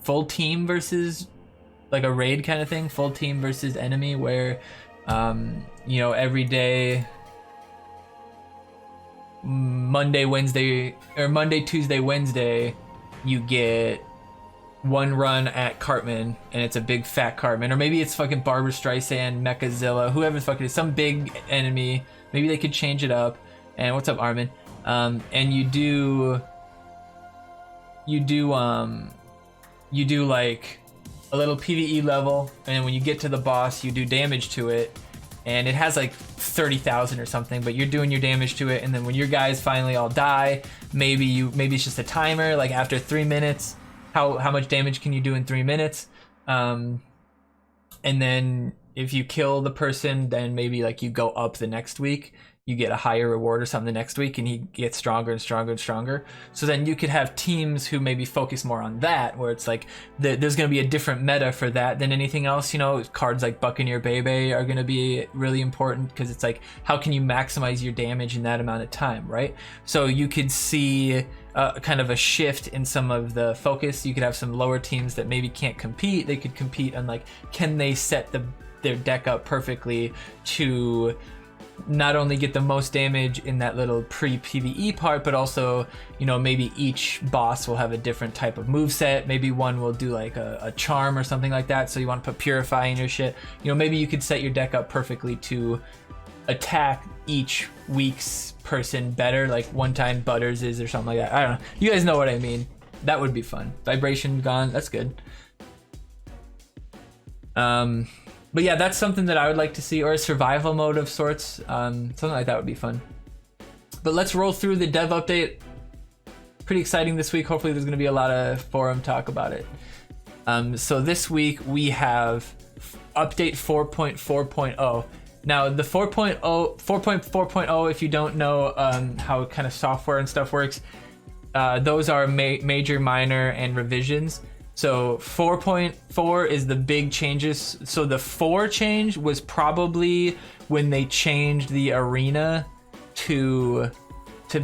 full team versus, like a raid kind of thing, full team versus enemy, where you know, every day, Monday, Tuesday, Wednesday, you get 1 run at Cartman, and it's a big fat Cartman, or maybe it's fucking Barbara Streisand, Mechazilla, whoever the fuck it is, some big enemy. Maybe they could change it up. And what's up, Armin? And you do like a little PvE level, and when you get to the boss, you do damage to it, and it has like 30,000 or something, but you're doing your damage to it, and then when your guys finally all die, maybe it's just a timer, like after 3 minutes, how much damage can you do in 3 minutes? And then if you kill the person, then maybe like you go up the next week, you get a higher reward or something the next week, and he gets stronger and stronger and stronger. So then you could have teams who maybe focus more on that, where it's like there's going to be a different meta for that than anything else. You know, cards like Buccaneer Bebe are going to be really important, because it's like, how can you maximize your damage in that amount of time, right? So you could see kind of a shift in some of the focus. You could have some lower teams that maybe can't compete. They could compete on like, can they set their deck up perfectly to not only get the most damage in that little pre-PvE part, but also, you know, maybe each boss will have a different type of moveset. Maybe one will do like a charm or something like that, so you want to put Purify in your shit. You know, maybe you could set your deck up perfectly to attack each week's person better, like one time Butters is or something like that. I don't know. You guys know what I mean. That would be fun. Vibration gone. That's good. But yeah, that's something that I would like to see, or a survival mode of sorts. Something like that would be fun. But let's roll through the dev update. Pretty exciting this week. Hopefully there's going to be a lot of forum talk about it. So this week we have update 4.4.0. Now the 4.4.0, if you don't know how kind of software and stuff works, those are major, minor, and revisions. So 4.4 is the big changes. So the 4 change was probably when they changed the arena to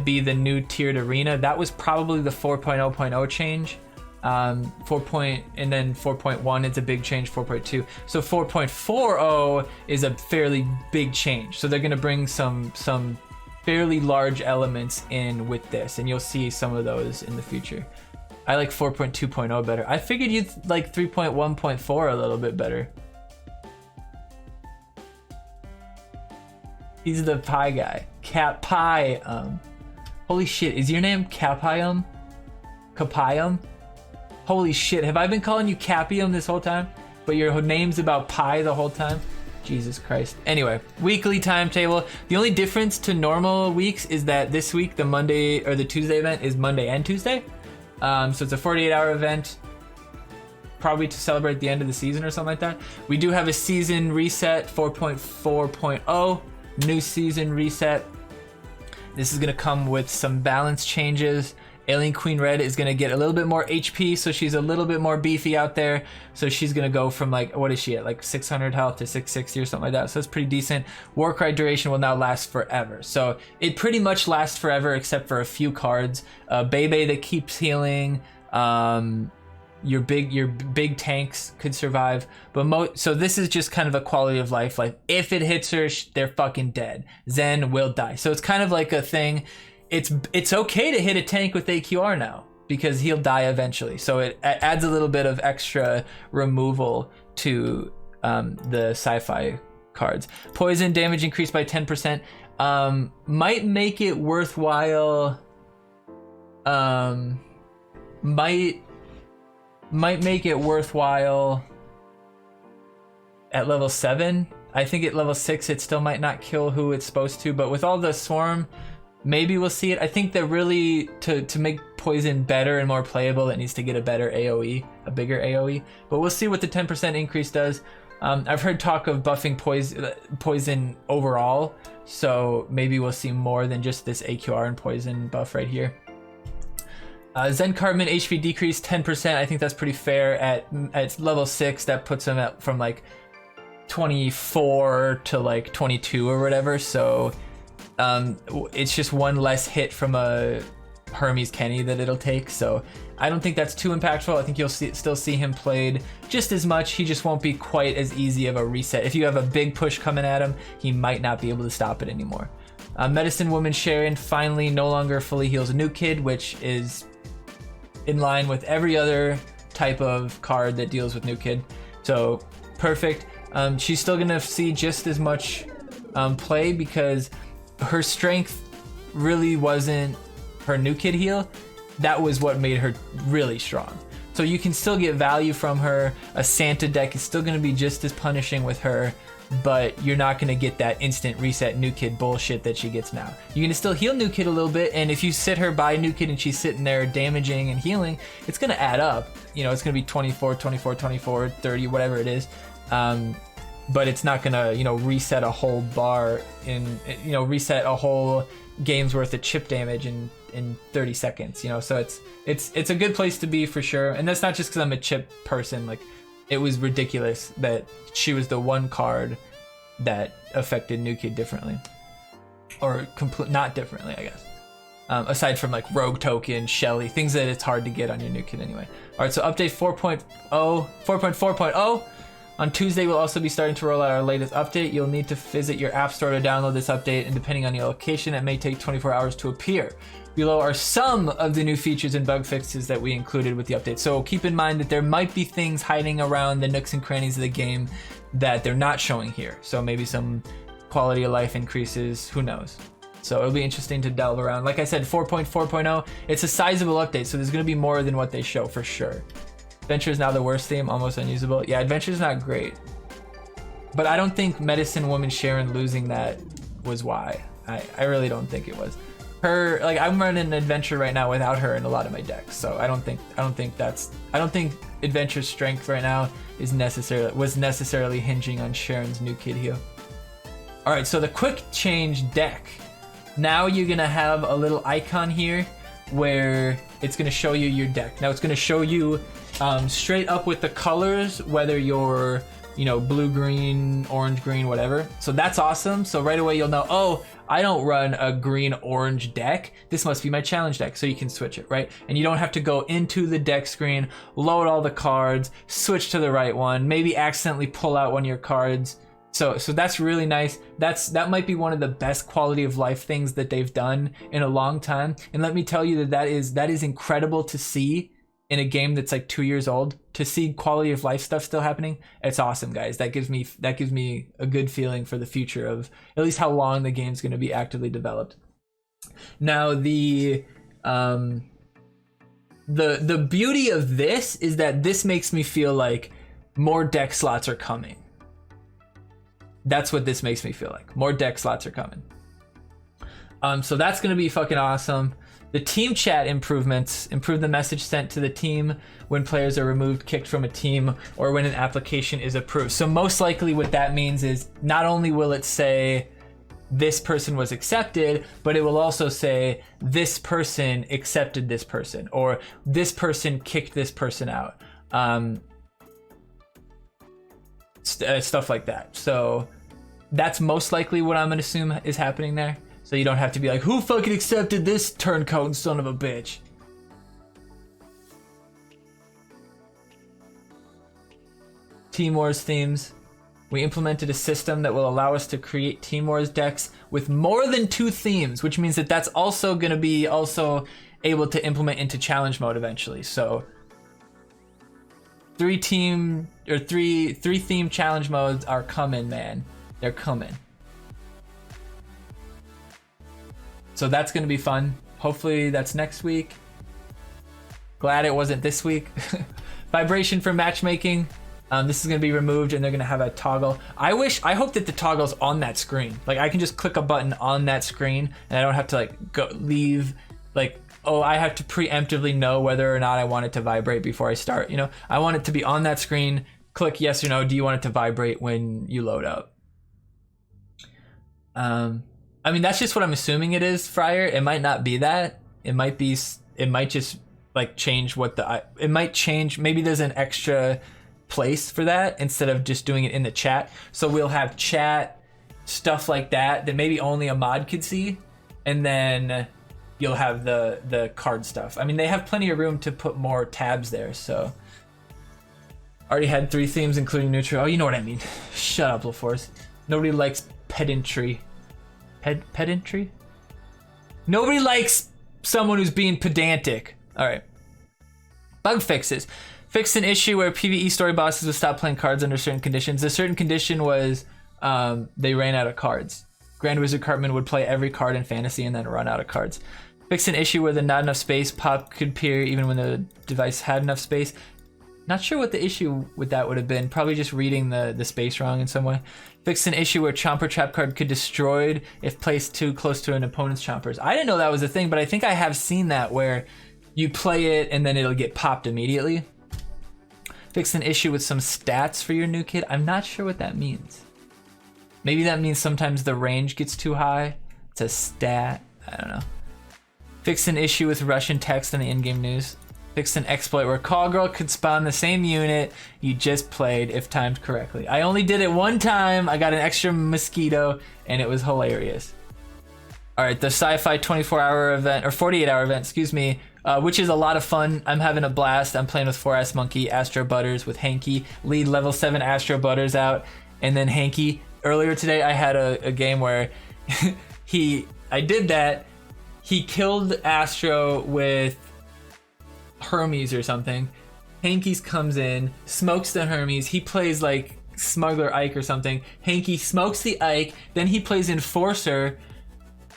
be the new tiered arena. That was probably the 4.0.0 change. And then 4.1 is a big change, 4.2. So 4.40 is a fairly big change. So they're gonna bring some fairly large elements in with this, and you'll see some of those in the future. I like 4.2.0 better. I figured you'd like 3.1.4 a little bit better. He's the pie guy. Capi. Holy shit, is your name Capium? Capium? Holy shit, have I been calling you Capium this whole time? But your name's about pie the whole time? Jesus Christ. Anyway, weekly timetable. The only difference to normal weeks is that this week the Monday or the Tuesday event is Monday and Tuesday. So it's a 48-hour event probably to celebrate the end of the season or something like that. We do have a season reset 4.4.0, new season reset. This is gonna come with some balance changes. Alien Queen Red is gonna get a little bit more HP, so she's a little bit more beefy out there. So she's gonna go from like, what is she at, like 600 health to 660 or something like that. So it's pretty decent. Warcry duration will now last forever. So it pretty much lasts forever except for a few cards. Bebe that keeps healing. Your big tanks could survive, but so this is just kind of a quality of life. Like if it hits her, they're fucking dead. Zen will die. So it's kind of like a thing. It's okay to hit a tank with AQR now because he'll die eventually. So it adds a little bit of extra removal to the sci-fi cards. Poison damage increased by 10%. Might make it worthwhile. Might make it worthwhile at level 7. I think at level 6 it still might not kill who it's supposed to, but with all the swarm, maybe we'll see it. I think that really to make poison better and more playable, it needs to get a better AoE, a bigger AoE. But we'll see what the 10% increase does. I've heard talk of buffing poison overall, so maybe we'll see more than just this AQR and poison buff right here. Zen Cartman HP decrease 10%. I think that's pretty fair. At level 6, that puts him at from like 24 to like 22 or whatever. So it's just one less hit from a Hermes Kenny that it'll take. So I don't think that's too impactful. I think you'll still see him played just as much. He just won't be quite as easy of a reset. If you have a big push coming at him, he might not be able to stop it anymore. Medicine Woman Sharon finally no longer fully heals a new kid, which is in line with every other type of card that deals with new kid. So perfect. She's still gonna see just as much play because her strength really wasn't her new kid heal. That was what made her really strong. So you can still get value from her. A Santa deck is still gonna be just as punishing with her, but you're not gonna get that instant reset new kid bullshit that she gets now. You're gonna still heal new kid a little bit, and if you sit her by new kid and she's sitting there damaging and healing, it's gonna add up. You know, it's gonna be 24, 24, 24, 30, whatever it is. But it's not gonna, you know, reset a whole bar reset a whole game's worth of chip damage in 30 seconds, you know. So it's a good place to be for sure. And that's not just because I'm a chip person. Like, it was ridiculous that she was the one card that affected new kid differently, or not differently, I guess. Aside from like Rogue Token, Shelly, things that it's hard to get on your new kid anyway. All right, so update 4.4.0. On Tuesday, we'll also be starting to roll out our latest update. You'll need to visit your app store to download this update, and depending on your location, it may take 24 hours to appear. Below are some of the new features and bug fixes that we included with the update. So keep in mind that there might be things hiding around the nooks and crannies of the game that they're not showing here. So maybe some quality of life increases, who knows? So it'll be interesting to delve around. Like I said, 4.4.0, it's a sizable update, so there's gonna be more than what they show for sure. Adventure is now the worst theme, almost unusable. Yeah, Adventure is not great. But I don't think Medicine Woman Sharon losing that was why. I really don't think it was. Her, like, I'm running an Adventure right now without her in a lot of my decks, so I don't think Adventure's strength right now was necessarily hinging on Sharon's new kid heal. Alright, so the quick change deck. Now you're gonna have a little icon here where it's gonna show you your deck. Now it's gonna show you straight up with the colors, whether you're, you know, blue, green, orange, green, whatever. So that's awesome. So right away you'll know, oh, I don't run a green orange deck. This must be my challenge deck. So you can switch it, right? And you don't have to go into the deck screen, load all the cards, switch to the right one, maybe accidentally pull out one of your cards. So that's really nice. That might be one of the best quality of life things that they've done in a long time. And let me tell you that is incredible to see in a game that's like 2 years old. To see quality of life stuff still happening, it's awesome, guys. That gives me a good feeling for the future of at least how long the game's going to be actively developed. Now the beauty of this is that this makes me feel like more deck slots are coming. That's what this makes me feel like. More deck slots are coming. So that's gonna be fucking awesome. The team chat improvements improve the message sent to the team when players are removed, kicked from a team, or when an application is approved. So most likely what that means is not only will it say this person was accepted, but it will also say this person accepted this person, or this person kicked this person out. Stuff like that. So that's most likely what I'm gonna assume is happening there. So you don't have to be like, who fucking accepted this turncoat son of a bitch? Team Wars themes. We implemented a system that will allow us to create Team Wars decks with more than 2 themes, which means that that's also gonna be also able to implement into challenge mode eventually. So 3 theme challenge modes are coming, man. They're coming. So that's gonna be fun. Hopefully that's next week. Glad it wasn't this week. Vibration for matchmaking. This is gonna be removed and they're gonna have a toggle. I hope that the toggle's on that screen. Like I can just click a button on that screen and I don't have to like go leave, like, oh, I have to preemptively know whether or not I want it to vibrate before I start, you know? I want it to be on that screen, click yes or no, do you want it to vibrate when you load up? I mean, that's just what I'm assuming it is, Fryer. It might not be that. It might just like change what it might change. Maybe there's an extra place for that instead of just doing it in the chat. So we'll have chat, stuff like that maybe only a mod could see. And then you'll have the card stuff. I mean, they have plenty of room to put more tabs there, so. Already had 3 themes, including neutral. Oh, you know what I mean. Shut up, LaForce. Nobody likes pedantry. Pedantry? Nobody likes someone who's being pedantic. All right. Bug fixes. Fixed an issue where PvE story bosses would stop playing cards under certain conditions. The certain condition was they ran out of cards. Grand Wizard Cartman would play every card in Fantasy and then run out of cards. Fixed an issue where the not enough space pop could appear even when the device had enough space. Not sure what the issue with that would have been. Probably just reading the space wrong in some way. Fixed an issue where Chomper Trap card could destroyed if placed too close to an opponent's Chompers. I didn't know that was a thing, but I think I have seen that where you play it and then it'll get popped immediately. Fixed an issue with some stats for your new kid. I'm not sure what that means. Maybe that means sometimes the range gets too high. It's a stat. I don't know. Fixed an issue with Russian text in the in-game news. Fixed an exploit where Call Girl could spawn the same unit you just played if timed correctly. I only did it one time. I got an extra mosquito and it was hilarious. All right, the sci-fi 24-hour event, or 48-hour event, excuse me, which is a lot of fun. I'm having a blast. I'm playing with 4S Monkey, Astro Butters with Hanky, lead level 7 Astro Butters out, and then Hanky. Earlier today, I had a game where I did that. He killed Astro with Hermes or something. Hanky's comes in, smokes the Hermes. He plays like Smuggler Ike or something. Hanky smokes the Ike, then he plays Enforcer,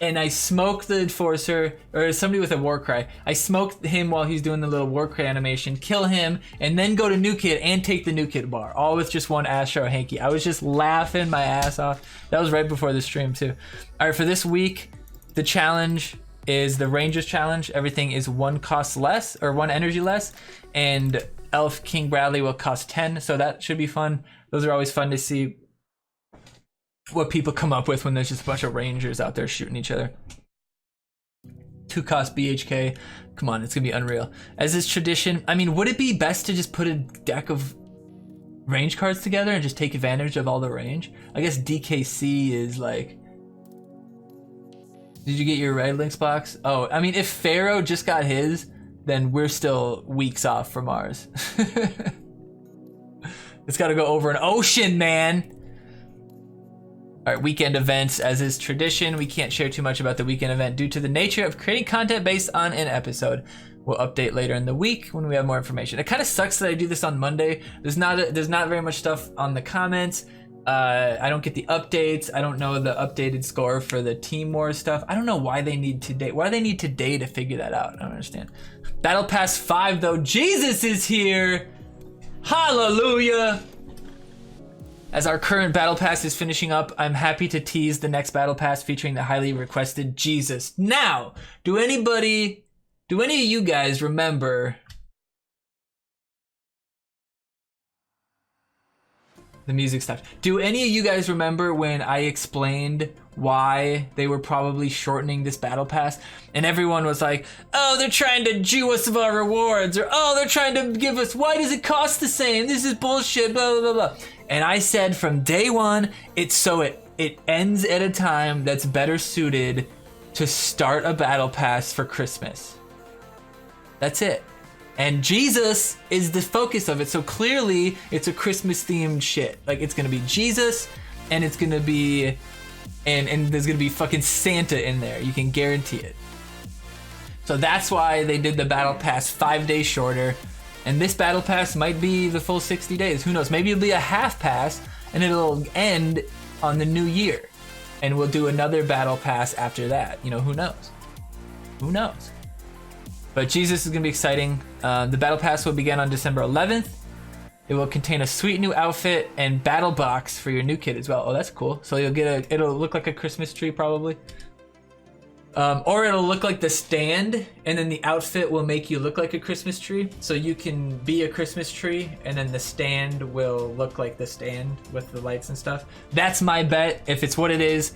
and I smoke the Enforcer, or somebody with a war cry. I smoke him while he's doing the little war cry animation, kill him, and then go to New Kid and take the New Kid bar, all with just one Astro Hanky. I was just laughing my ass off. That was right before the stream too. All right, for this week, the challenge is the Rangers challenge. Everything is 1 cost less, or 1 energy less, and Elf King Bradley will cost 10, so that should be fun. Those are always fun to see what people come up with when there's just a bunch of Rangers out there shooting each other. 2 cost BHK. Come on, it's gonna be unreal. As is tradition, I mean, would it be best to just put a deck of range cards together and just take advantage of all the range? I guess DKC is like... Did you get your Red Links box? Oh, I mean, if Pharaoh just got his, then we're still weeks off from ours. It's gotta go over an ocean, man. All right, weekend events. As is tradition, we can't share too much about the weekend event due to the nature of creating content based on an episode. We'll update later in the week when we have more information. It kind of sucks that I do this on Monday. There's not very much stuff on the comments. I don't get the updates. I don't know the updated score for the Team Wars stuff. I don't know why they need today. Why do they need today to figure that out? I don't understand. Battle Pass 5 though. Jesus is here. Hallelujah. As our current Battle Pass is finishing up, I'm happy to tease the next Battle Pass featuring the highly requested Jesus. Now, do anybody Do any of you guys remember the music stopped? Do any of you guys remember when I explained why they were probably shortening this battle pass? And everyone was like, oh, they're trying to Jew us of our rewards, or oh, they're trying to give us, why does it cost the same? This is bullshit, blah, blah, blah, blah. And I said from day one, it's so it ends at a time that's better suited to start a battle pass for Christmas. That's it. And Jesus is the focus of it, so clearly it's a Christmas themed shit. Like, it's gonna be Jesus, and it's gonna be, and there's gonna be fucking Santa in there. You can guarantee it. So that's why they did the battle pass 5 days shorter, and this battle pass might be the full 60 days. Who knows? Maybe it'll be a half pass, and it'll end on the new year, and we'll do another battle pass after that. You know, who knows? Who knows? But Jesus is gonna be exciting. The battle pass will begin on December 11th. It will contain a sweet new outfit and battle box for your new kid as well. Oh, that's cool. So you'll get it'll look like a Christmas tree probably. Or it'll look like the stand, and then the outfit will make you look like a Christmas tree. So you can be a Christmas tree, and then the stand will look like the stand with the lights and stuff. That's my bet. If it's what it is,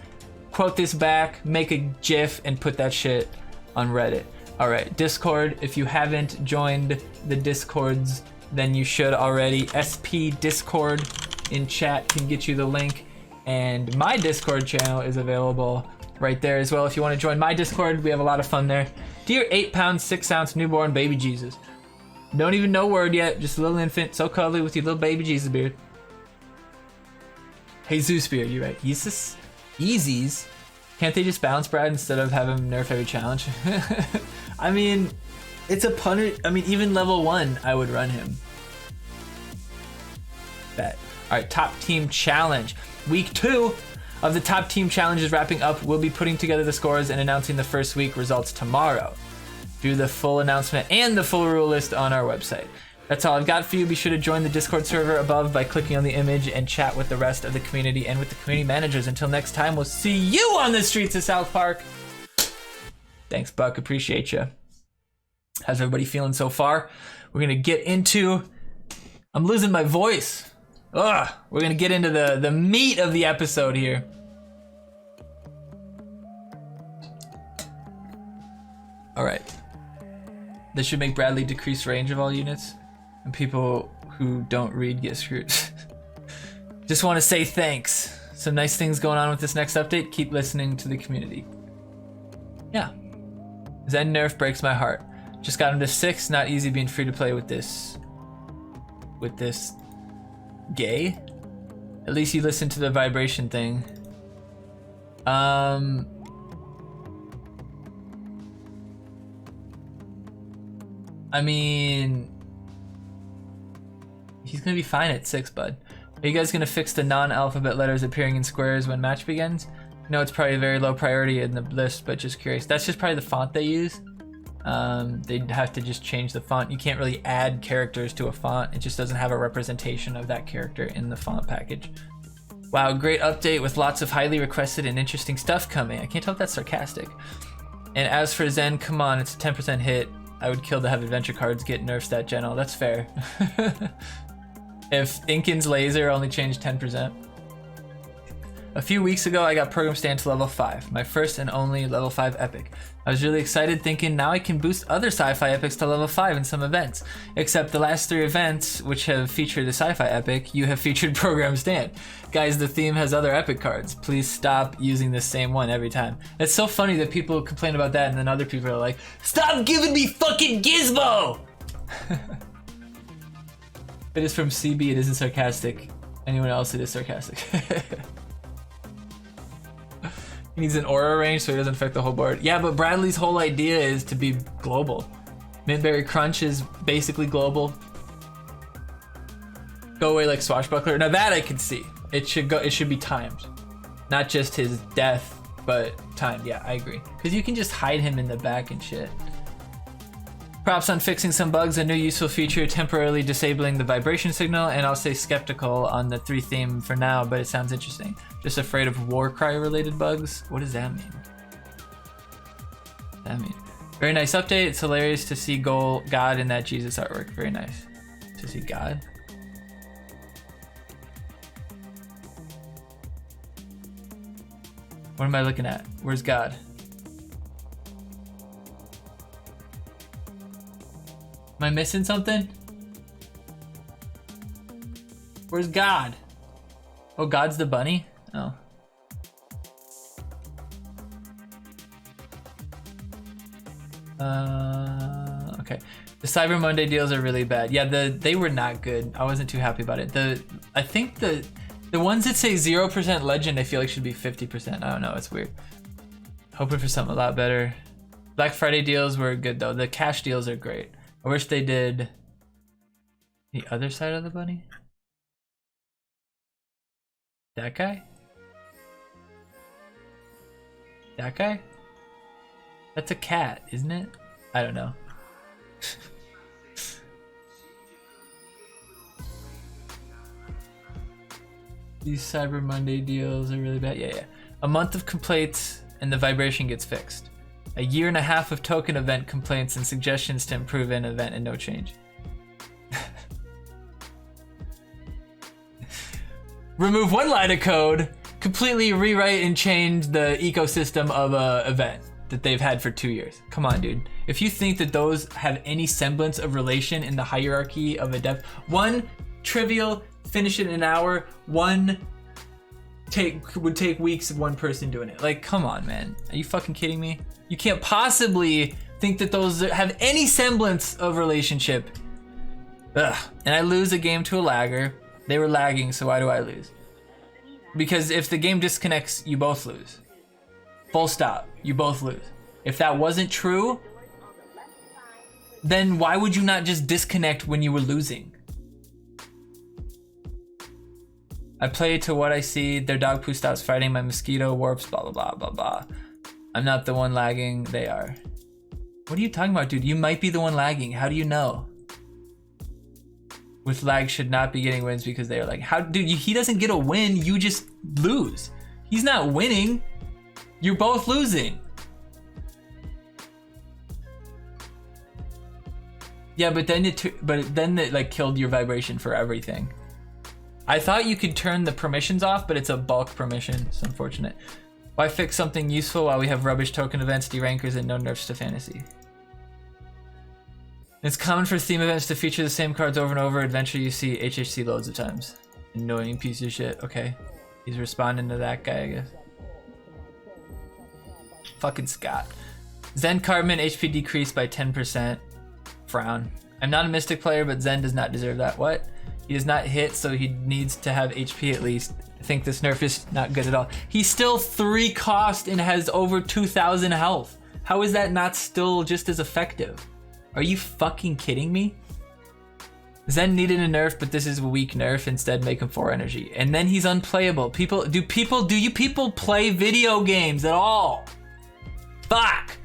quote this back, make a GIF, and put that shit on Reddit. All right, Discord. If you haven't joined the Discords, then you should already. SP Discord in chat can get you the link, and my Discord channel is available right there as well. If you want to join my Discord, we have a lot of fun there. Dear 8-pound 6-ounce newborn baby Jesus, don't even know word yet, just a little infant, so cuddly with your little baby Jesus beard. Hey Zeus beard, you're right. Jesus, Yeezys. Can't they just balance Brad instead of have him nerf every challenge? I mean, it's a punter. I mean, even level 1, I would run him. Bet. All right, top team challenge. Week 2 of the top team challenge is wrapping up. We'll be putting together the scores and announcing the first week results tomorrow. Do the full announcement and the full rule list on our website. That's all I've got for you. Be sure to join the Discord server above by clicking on the image and chat with the rest of the community and with the community managers. Until next time, we'll see you on the streets of South Park. Thanks, Buck. Appreciate you. How's everybody feeling so far? We're gonna get into... I'm losing my voice. Ugh. We're gonna get into the meat of the episode here. All right. This should make Bradley decrease range of all units, and people who don't read get screwed. Just want to say thanks. Some nice things going on with this next update. Keep listening to the community. Yeah. Zen nerf breaks my heart. Just got him to 6. Not easy being free to play with this. With this gay. At least you listen to the vibration thing. I mean, he's gonna be fine at 6, bud. Are you guys gonna fix the non-alphabet letters appearing in squares when match begins? No, it's probably a very low priority in the list, but just curious. That's just probably the font they use. They'd have to just change the font. You can't really add characters to a font. It just doesn't have a representation of that character in the font package. Wow, great update with lots of highly requested and interesting stuff coming. I can't tell if that's sarcastic. And as for Zen, come on, it's a 10% hit. I would kill to have adventure cards get nerf stat general. That's fair. If Inkin's laser only changed 10%. A few weeks ago, I got program stand to level 5, my first and only level 5 epic. I was really excited thinking now I can boost other sci-fi epics to level 5 in some events. Except the last 3 events, which have featured a sci-fi epic, you have featured program stand. Guys, the theme has other epic cards. Please stop using the same one every time. It's so funny that people complain about that and then other people are like, stop giving me fucking Gizmo! It is from CB, it isn't sarcastic. Anyone else, it is sarcastic. He needs an aura range so he doesn't affect the whole board. Yeah, but Bradley's whole idea is to be global. Mintberry Crunch is basically global. Go away like Swashbuckler. Now that I can see. It should be timed. Not just his death, but timed. Yeah, I agree. Because you can just hide him in the back and shit. Props on fixing some bugs, a new useful feature temporarily disabling the vibration signal, and I'll say skeptical on the 3 theme for now, but it sounds interesting. Just afraid of Warcry related bugs? What does that mean? Very nice update. It's hilarious to see God in that Jesus artwork. Very nice to see God. What am I looking at? Where's God? Am I missing something? Where's God? Oh, God's the bunny? Oh. Okay. The Cyber Monday deals are really bad. Yeah, they were not good. I wasn't too happy about it. I think the ones that say 0% legend, I feel like should be 50%. I don't know, it's weird. Hoping for something a lot better. Black Friday deals were good though. The cash deals are great. I wish they did the other side of the bunny. That guy? That guy? That's a cat, isn't it? I don't know. These Cyber Monday deals are really bad. Yeah. A month of complaints and the vibration gets fixed. A year and a half of token event complaints and suggestions to improve an event and no change. Remove one line of code, completely rewrite and change the ecosystem of a event that they've had for 2 years. Come on, dude. If you think that those have any semblance of relation in the hierarchy of a dev, one trivial, finish it in an hour, one would take weeks of one person doing it. Like, come on, man. Are you fucking kidding me? You can't possibly think that those have any semblance of relationship. Ugh. And I lose a game to a lagger. They were lagging, so why do I lose? Because if the game disconnects, you both lose. Full stop. You both lose. If that wasn't true, then why would you not just disconnect when you were losing? I play to what I see. Their dog poo stops fighting. My mosquito warps. Blah, blah, blah, blah, blah. I'm not the one lagging. They are. What are you talking about, dude? You might be the one lagging. How do you know? With lag should not be getting wins because they are like, how, dude, he doesn't get a win. You just lose. He's not winning. You're both losing. Yeah, but then it like killed your vibration for everything. I thought you could turn the permissions off, but it's a bulk permission. It's unfortunate. Why fix something useful while we have rubbish token events, derankers, and no nerfs to fantasy? It's common for theme events to feature the same cards over and over. Eventually you see HHC loads of times. Annoying piece of shit. Okay. He's responding to that guy, I guess. Fucking Scott. Zen Cartman HP decreased by 10%. Frown. I'm not a Mystic player, but Zen does not deserve that. What? He does not hit, so he needs to have HP at least. I think this nerf is not good at all. He's still 3 cost and has over 2,000 health. How is that not still just as effective? Are you fucking kidding me? Zen needed a nerf, but this is a weak nerf. Instead, make him 4 energy. And then he's unplayable. Do you people play video games at all? Fuck!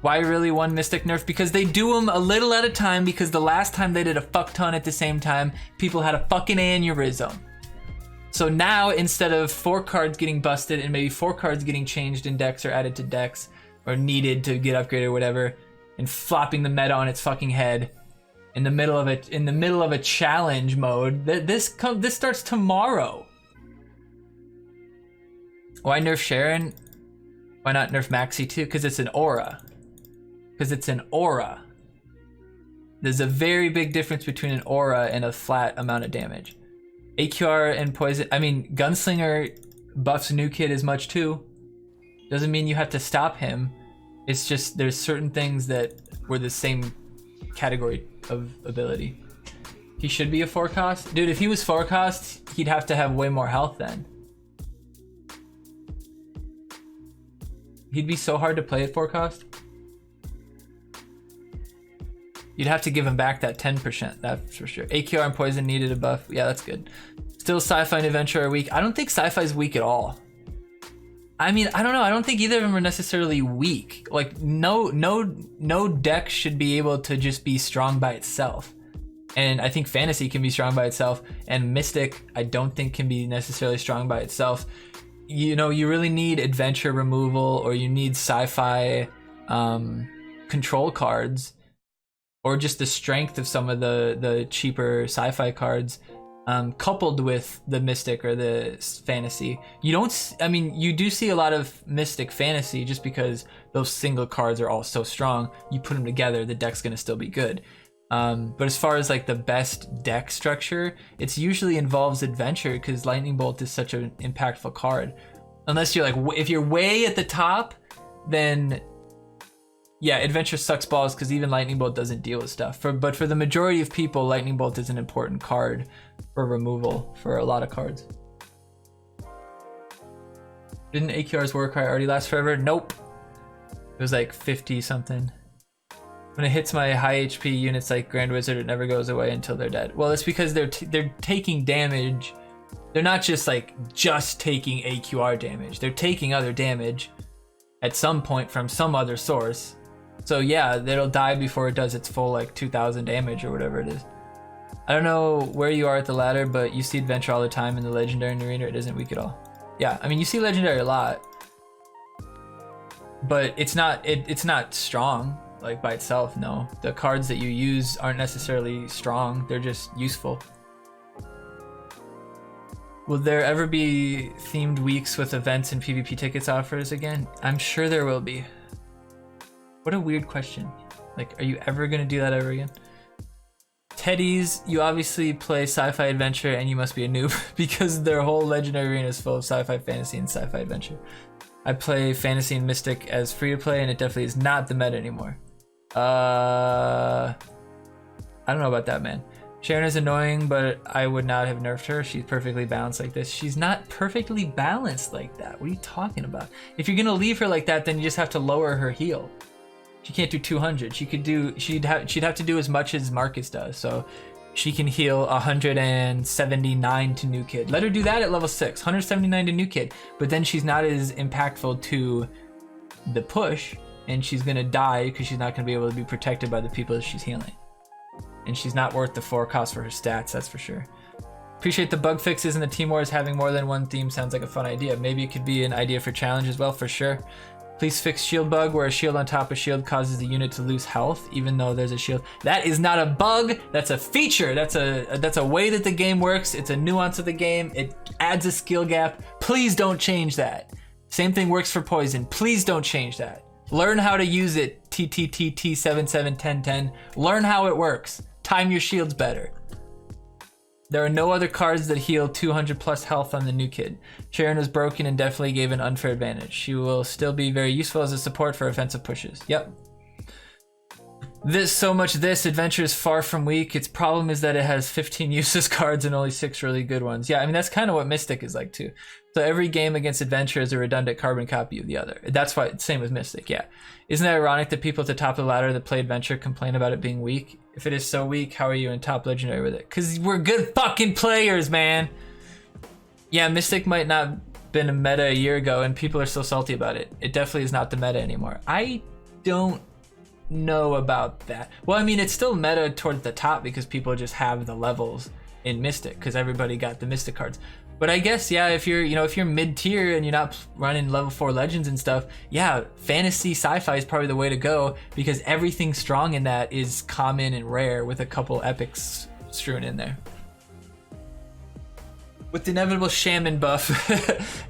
Why really one Mystic nerf? Because they do them a little at a time, because the last time they did a fuck ton at the same time, people had a fucking aneurysm. So now, instead of 4 cards getting busted and maybe 4 cards getting changed in decks or added to decks, or needed to get upgraded or whatever, and flopping the meta on its fucking head in the middle of a challenge mode, this starts tomorrow. Why nerf Sharon? Why not nerf Maxi too? Because it's an aura. Because it's an aura. There's a very big difference between an aura and a flat amount of damage. AQR and poison. I mean, Gunslinger buffs New Kid as much too. Doesn't mean you have to stop him. It's just there's certain things that were the same category of ability. He should be a 4 cost. Dude, if he was 4 cost, he'd have to have way more health then. He'd be so hard to play at 4 cost. You'd have to give him back that 10%, that's for sure. AQR and poison needed a buff. Yeah, that's good. Still sci-fi and adventure are weak. I don't think sci-fi's weak at all. I mean, I don't know. I don't think either of them are necessarily weak. Like, no deck should be able to just be strong by itself. And I think fantasy can be strong by itself, and Mystic I don't think can be necessarily strong by itself. you know, you really need adventure removal, or you need sci-fi control cards, or just the strength of some of the cheaper sci-fi cards, coupled with the mystic or the fantasy. You don't, I mean, you do see a lot of mystic fantasy just because those single cards are all so strong. You put them together, the deck's gonna still be good. But as far as like the best deck structure, it's usually involves adventure, because Lightning Bolt is such an impactful card. Unless you're like, if you're way at the top, then yeah, adventure sucks balls, because even Lightning Bolt doesn't deal with stuff. But for the majority of people, Lightning Bolt is an important card for removal for a lot of cards. Didn't AQR's Warcry already last forever? Nope. It was like 50 something. When it hits my high HP units like Grand Wizard, it never goes away until they're dead. Well, it's because they're taking damage. They're not just taking AQR damage. They're taking other damage at some point from some other source. So yeah, it'll die before it does its full like 2,000 damage or whatever it is. I don't know where you are at the ladder, but you see adventure all the time in the legendary arena. It isn't weak at all. Yeah, I mean, you see legendary a lot, but it's not strong. Like by itself, no. The cards that you use aren't necessarily strong, they're just useful. Will there ever be themed weeks with events and PvP tickets offers again? I'm sure there will be. What a weird question. Like, are you ever gonna do that ever again? Teddies, you obviously play sci-fi adventure and you must be a noob, because their whole legendary arena is full of sci-fi fantasy and sci-fi adventure. I play fantasy and mystic as free to play, and it definitely is not the meta anymore. I don't know about that, man. Sharon is annoying, but I would not have nerfed her. She's perfectly balanced like this. She's not perfectly balanced like that. What are you talking about? If you're gonna leave her like that, then you just have to lower her heal. She can't do 200. She'd have to do as much as Marcus does. So she can heal 179 to New Kid. Let her do that at level 6, 179 to New Kid. But then she's not as impactful to the push, and she's gonna die because she's not gonna be able to be protected by the people that she's healing. And she's not worth the 4 cost for her stats, that's for sure. Appreciate the bug fixes, and the Team Wars having more than one theme sounds like a fun idea. Maybe it could be an idea for challenge as well, for sure. Please fix shield bug, where a shield on top of shield causes the unit to lose health, even though there's a shield. That is not a bug, that's a feature. That's a way that the game works. It's a nuance of the game. It adds a skill gap. Please don't change that. Same thing works for poison. Please don't change that. Learn how to use it, TTTT771010. Learn how it works. Time your shields better. There are no other cards that heal 200 plus health on the New Kid. Sharon was broken and definitely gave an unfair advantage. She will still be very useful as a support for offensive pushes. Yep. This adventure is far from weak. Its problem is that it has 15 useless cards and only 6 really good ones. Yeah, I mean, that's kind of what Mystic is like too. So every game against adventure is a redundant carbon copy of the other. That's why, same with Mystic, yeah. Isn't it ironic that people at the top of the ladder that play adventure complain about it being weak? If it is so weak, how are you in top legendary with it? Cause we're good fucking players, man. Yeah, Mystic might not have been a meta a year ago and people are still salty about it. It definitely is not the meta anymore. I don't know about that. Well, I mean, it's still meta towards the top because people just have the levels in Mystic because everybody got the Mystic cards. But I guess, yeah, if you're mid-tier and you're not running level 4 legends and stuff, yeah, fantasy sci-fi is probably the way to go because everything strong in that is common and rare with a couple epics strewn in there. With the inevitable Shaman buff,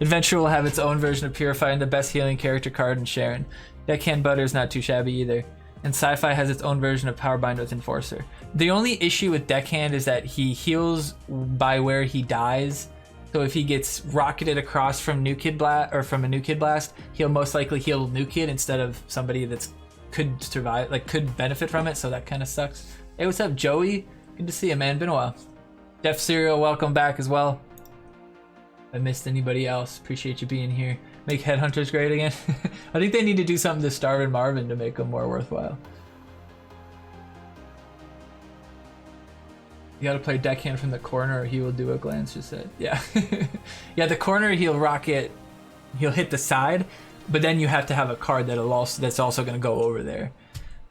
Adventure will have its own version of Purify and the best healing character card in Sharon. Deckhand Butter is not too shabby either. And Sci-Fi has its own version of Powerbind with Enforcer. The only issue with Deckhand is that he heals by where he dies. So if he gets rocketed across from New Kid Blast or from a New Kid Blast, he'll most likely heal New Kid instead of somebody that's could survive, like could benefit from it. So that kind of sucks. Hey, what's up, Joey? Good to see you, man. Been a while. Def Serial, welcome back as well. If I missed anybody else, appreciate you being here. Make Headhunters great again. I think they need to do something to Starvin' Marvin to make them more worthwhile. You gotta play Deckhand from the corner or he will do what Glanzer said. Yeah. Yeah, the corner he'll rocket, he'll hit the side, but then you have to have a card that's also gonna go over there.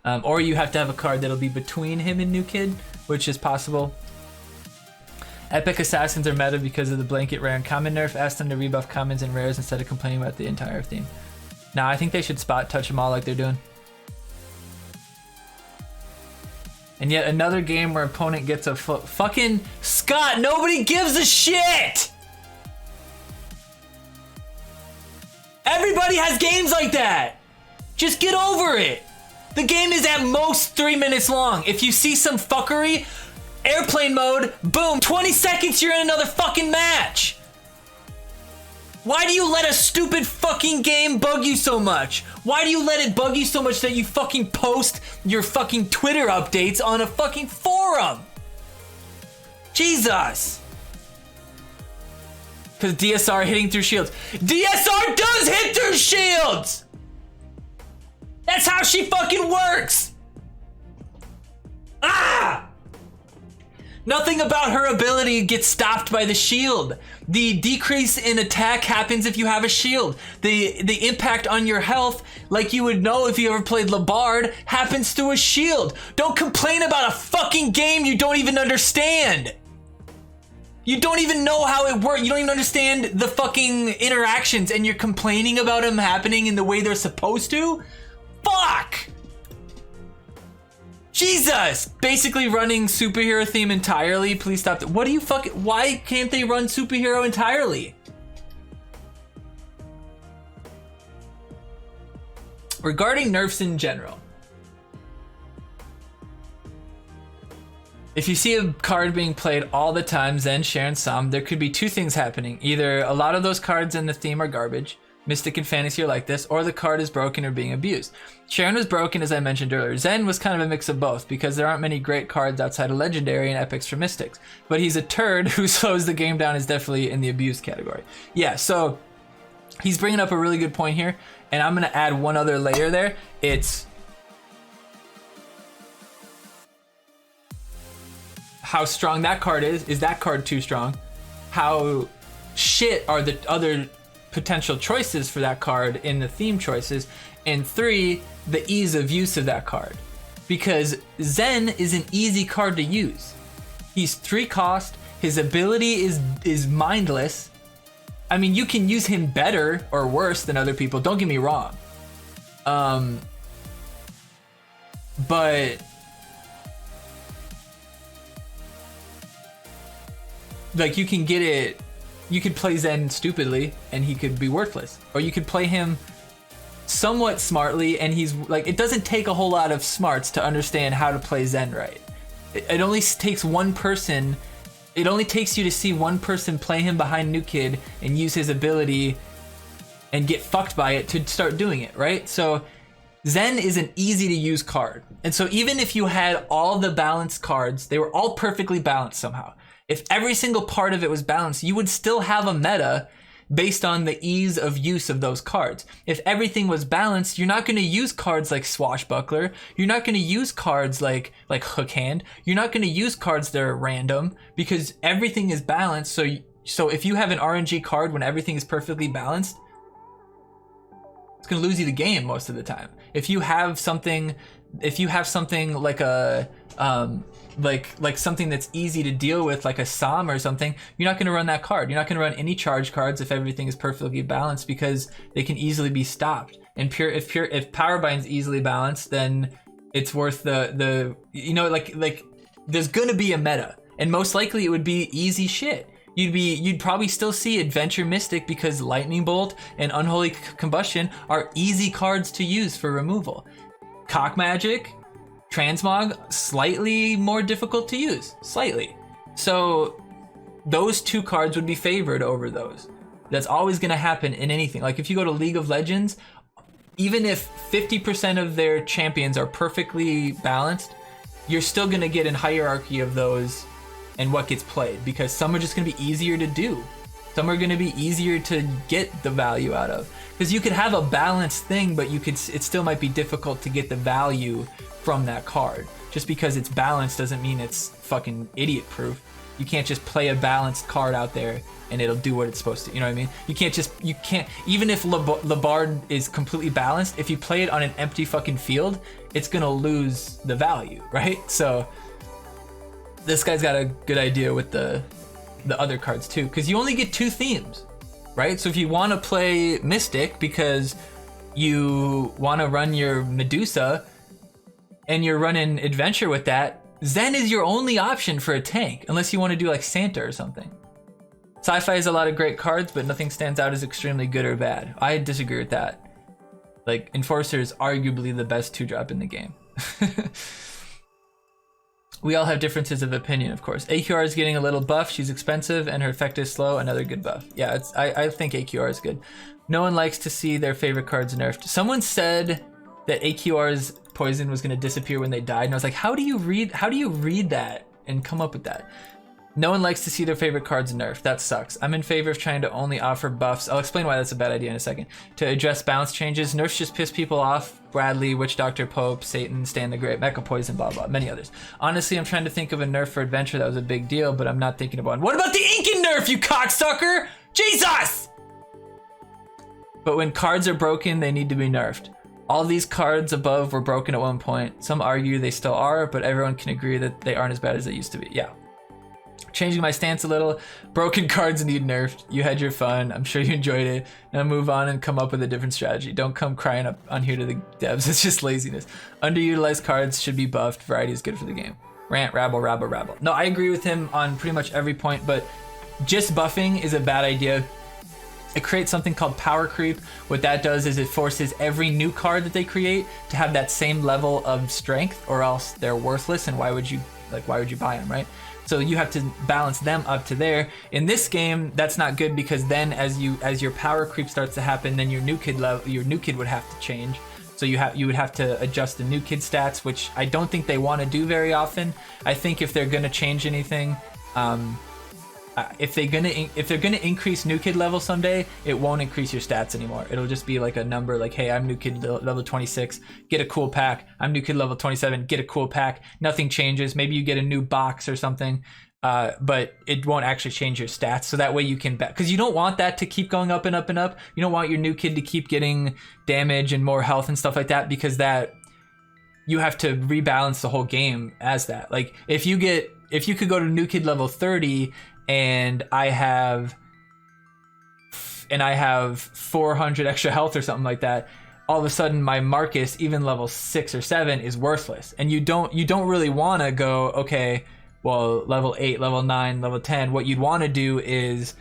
Or you have to have a card that'll be between him and New Kid, which is possible. Epic Assassins are meta because of the blanket rare and common nerf. Ask them to rebuff commons and rares instead of complaining about the entire theme. Now I think they should spot touch them all like they're doing. And yet another game where opponent gets a fucking Scott. Nobody gives a shit. Everybody has games like that. Just get over it. The game is at most 3 minutes long. If you see some fuckery, airplane mode, boom, 20 seconds, you're in another fucking match. Why do you let a stupid fucking game bug you so much? Why do you let it bug you so much that you fucking post your fucking Twitter updates on a fucking forum? Jesus. Because DSR hitting through shields. DSR does hit through shields! That's how she fucking works! Ah! Nothing about her ability gets stopped by the shield. The decrease in attack happens if you have a shield. The impact on your health, like you would know if you ever played Labard, happens through a shield. Don't complain about a fucking game you don't even understand. You don't even know how it works. You don't even understand the fucking interactions, and you're complaining about them happening in the way they're supposed to? Fuck! Jesus! Basically running superhero theme entirely. Please stop. What do you why can't they run superhero entirely? Regarding nerfs in general, if you see a card being played all the time, Zen, Sharon, Sam, there could be two things happening. Either a lot of those cards in the theme are garbage, Mystic and Fantasy are like this, or the card is broken or being abused. Sharon was broken, as I mentioned earlier. Zen was kind of a mix of both, because there aren't many great cards outside of Legendary and Epics for Mystics. But he's a turd who slows the game down, is definitely in the abused category. Yeah, so he's bringing up a really good point here, and I'm going to add one other layer there. It's how strong that card is. Is that card too strong? How shit are the other potential choices for that card in the theme choices? And 3, the ease of use of that card. Because Zen is an easy card to use. He's 3 cost, his ability is mindless. I mean, you can use him better or worse than other people, don't get me wrong. But like, you can get it. You could play Zen stupidly and he could be worthless, or you could play him somewhat smartly and he's like, it doesn't take a whole lot of smarts to understand how to play Zen right. It only takes one person. It only takes you to see one person play him behind New Kid and use his ability and get fucked by it to start doing it, right? So Zen is an easy to use card. And so even if you had all the balanced cards, they were all perfectly balanced somehow. If every single part of it was balanced, you would still have a meta based on the ease of use of those cards. If everything was balanced, you're not going to use cards like Swashbuckler. You're not going to use cards like Hook Hand. You're not going to use cards that are random, because everything is balanced. So if you have an RNG card when everything is perfectly balanced, it's going to lose you the game most of the time. If you have something like a like something that's easy to deal with, like a Psalm or something, you're not going to run that card. You're not going to run any charge cards if everything is perfectly balanced, because they can easily be stopped. And if Powerbind's easily balanced, then it's worth the like there's going to be a meta, and most likely it would be easy shit. You'd probably still see Adventure Mystic, because Lightning Bolt and Unholy Combustion are easy cards to use for removal. Cock Magic, Transmog, slightly more difficult to use, slightly. So those 2 cards would be favored over those. That's always going to happen in anything. Like if you go to League of Legends, even if 50% of their champions are perfectly balanced, you're still going to get in hierarchy of those and what gets played, because some are just going to be easier to do. Some are going to be easier to get the value out of, because you could have a balanced thing, but it still might be difficult to get the value from that card. Just because it's balanced doesn't mean it's fucking idiot proof. You can't just play a balanced card out there and it'll do what it's supposed to. You know what I mean? You can't, even if Labard is completely balanced, if you play it on an empty fucking field, it's gonna lose the value, right? So this guy's got a good idea with the the other cards too, because you only get 2 themes, right? So if you want to play Mystic because you want to run your Medusa and you're running Adventure with that, Zen is your only option for a tank, unless you want to do like Santa or something. Sci-Fi has a lot of great cards, but nothing stands out as extremely good or bad. I disagree with that. Like, Enforcer is arguably the best 2-drop in the game. We all have differences of opinion, of course. AQR is getting a little buff. She's expensive, and her effect is slow. Another good buff. Yeah, I think AQR is good. No one likes to see their favorite cards nerfed. Someone said that AQR's poison was going to disappear when they died, and I was like, how do you read that and come up with that? No one likes to see their favorite cards nerfed. That sucks. I'm in favor of trying to only offer buffs. I'll explain why that's a bad idea in a second. To address balance changes, nerfs just piss people off. Bradley, Witch Doctor, Pope, Satan, Stan the Great, Mecha Poison, blah, blah, many others. Honestly, I'm trying to think of a nerf for Adventure that was a big deal, but I'm not thinking of one. What about the Inking nerf, you cocksucker? Jesus! But when cards are broken, they need to be nerfed. All these cards above were broken at one point. Some argue they still are, but everyone can agree that they aren't as bad as they used to be. Yeah. Changing my stance a little. Broken cards need nerfed. You had your fun. I'm sure you enjoyed it. Now move on and come up with a different strategy. Don't come crying up on here to the devs. It's just laziness. Underutilized cards should be buffed. Variety is good for the game. Rant, rabble, rabble, rabble. No, I agree with him on pretty much every point, but just buffing is a bad idea. It creates something called power creep. What that does is it forces every new card that they create to have that same level of strength, or else they're worthless, and why would you buy them, right? So you have to balance them up to there. In this game, that's not good, because then as your power creep starts to happen, then your new kid would have to change. So you would have to adjust the new kid stats, which I don't think they want to do very often. I think if they're gonna change anything, if they're gonna increase new kid level someday, it won't increase your stats anymore. It'll just be like a number, like, hey, I'm new kid level 26, get a cool pack. I'm new kid level 27, get a cool pack. Nothing changes. Maybe you get a new box or something, but it won't actually change your stats. So that way you can, because you don't want that to keep going up and up and up. You don't want your new kid to keep getting damage and more health and stuff like that, because that you have to rebalance the whole game as that. Like if you could go to new kid level 30 and I have 400 extra health or something like that, all of a sudden my Marcus, even level 6 or 7, is worthless. And you don't really want to go, okay, well, level 8, level 9, level 10. What you'd want to do is,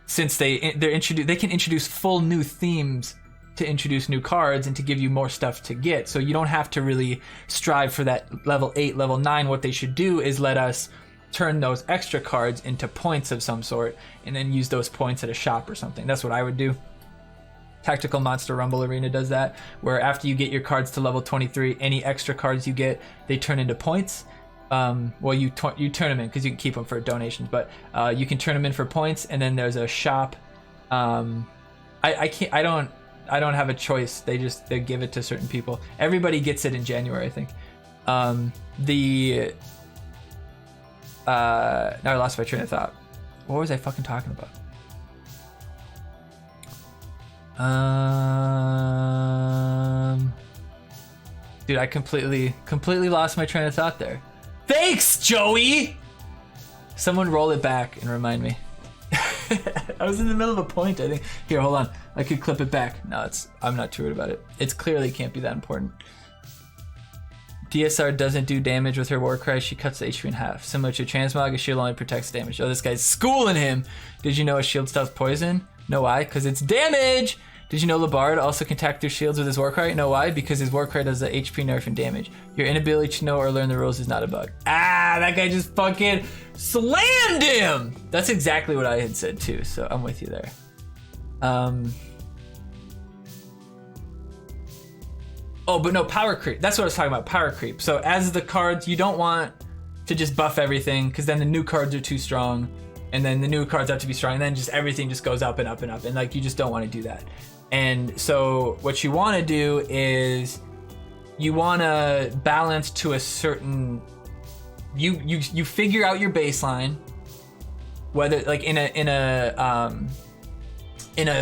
since they can introduce full new themes to introduce new cards and to give you more stuff to get. So you don't have to really strive for that level 8, level 9. What they should do is let us turn those extra cards into points of some sort, and then use those points at a shop or something. That's what I would do. Tactical Monster Rumble Arena does that, where after you get your cards to level 23, any extra cards you get, they turn into points. Well, you turn them in because you can keep them for donations, but you can turn them in for points, and then there's a shop. I don't have a choice. They give it to certain people. Everybody gets it in January, I think. Now I lost my train of thought. What was I fucking talking about? Dude, I completely lost my train of thought there. Thanks, Joey! Someone roll it back and remind me. I was in the middle of a point, I think. Here, hold on. I could clip it back. No, I'm not too worried about it. It's clearly can't be that important. DSR doesn't do damage with her Warcry. She cuts the HP in half. Similar to Transmog, a shield only protects damage. Oh, this guy's schooling him. Did you know a shield stops poison? No, why? Because it's damage! Did you know Labard also can attack through shields with his Warcry? No, why? Because his Warcry does the HP nerf and damage. Your inability to know or learn the rules is not a bug. Ah, that guy just fucking slammed him! That's exactly what I had said too, so I'm with you there. Oh, but no, power creep. That's what I was talking about, power creep. So as the cards, you don't want to just buff everything, because then the new cards are too strong, and then the new cards have to be strong, and then just everything just goes up and up and up, and like you just don't want to do that. And so what you want to do is you want to balance to a certain, you figure out your baseline, whether like in a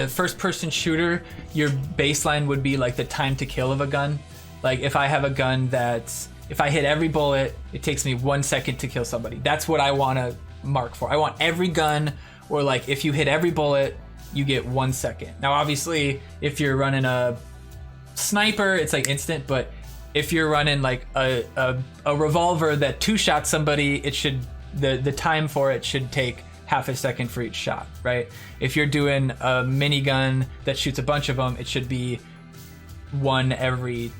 first-person shooter, your baseline would be like the time to kill of a gun. Like if I have a gun that's, if I hit every bullet, it takes me 1 second to kill somebody. That's what I want to Mark IV. I want every gun where like if you hit every bullet, you get 1 second. Now obviously if you're running a sniper, it's like instant, but if you're running like a revolver that 2-shot somebody, it should the time for it should take half a second for each shot, right? If you're doing a minigun that shoots a bunch of them, it should be 1 every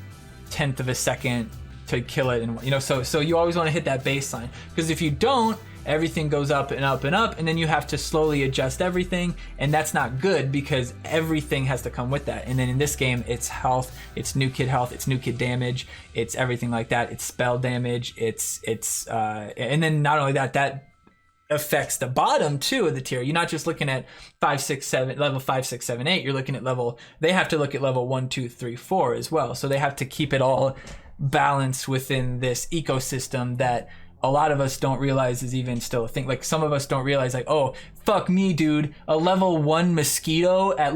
1/10 of a second to kill it, and you know, so you always want to hit that baseline, because if you don't, everything goes up and up and up, and then you have to slowly adjust everything, and that's not good because everything has to come with that. And then in this game, it's health, it's new kid health, it's new kid damage, it's everything like that, it's spell damage, it's and then not only that, that affects the bottom too of the tier. You're not just looking at 5, 6, 7, level 5, 6, 7, 8. You're looking at level, they have to look at level 1, 2, 3, 4 as well. So they have to keep it all balanced within this ecosystem that a lot of us don't realize is even still a thing. Like some of us don't realize like, oh, fuck me, dude. A level 1 mosquito at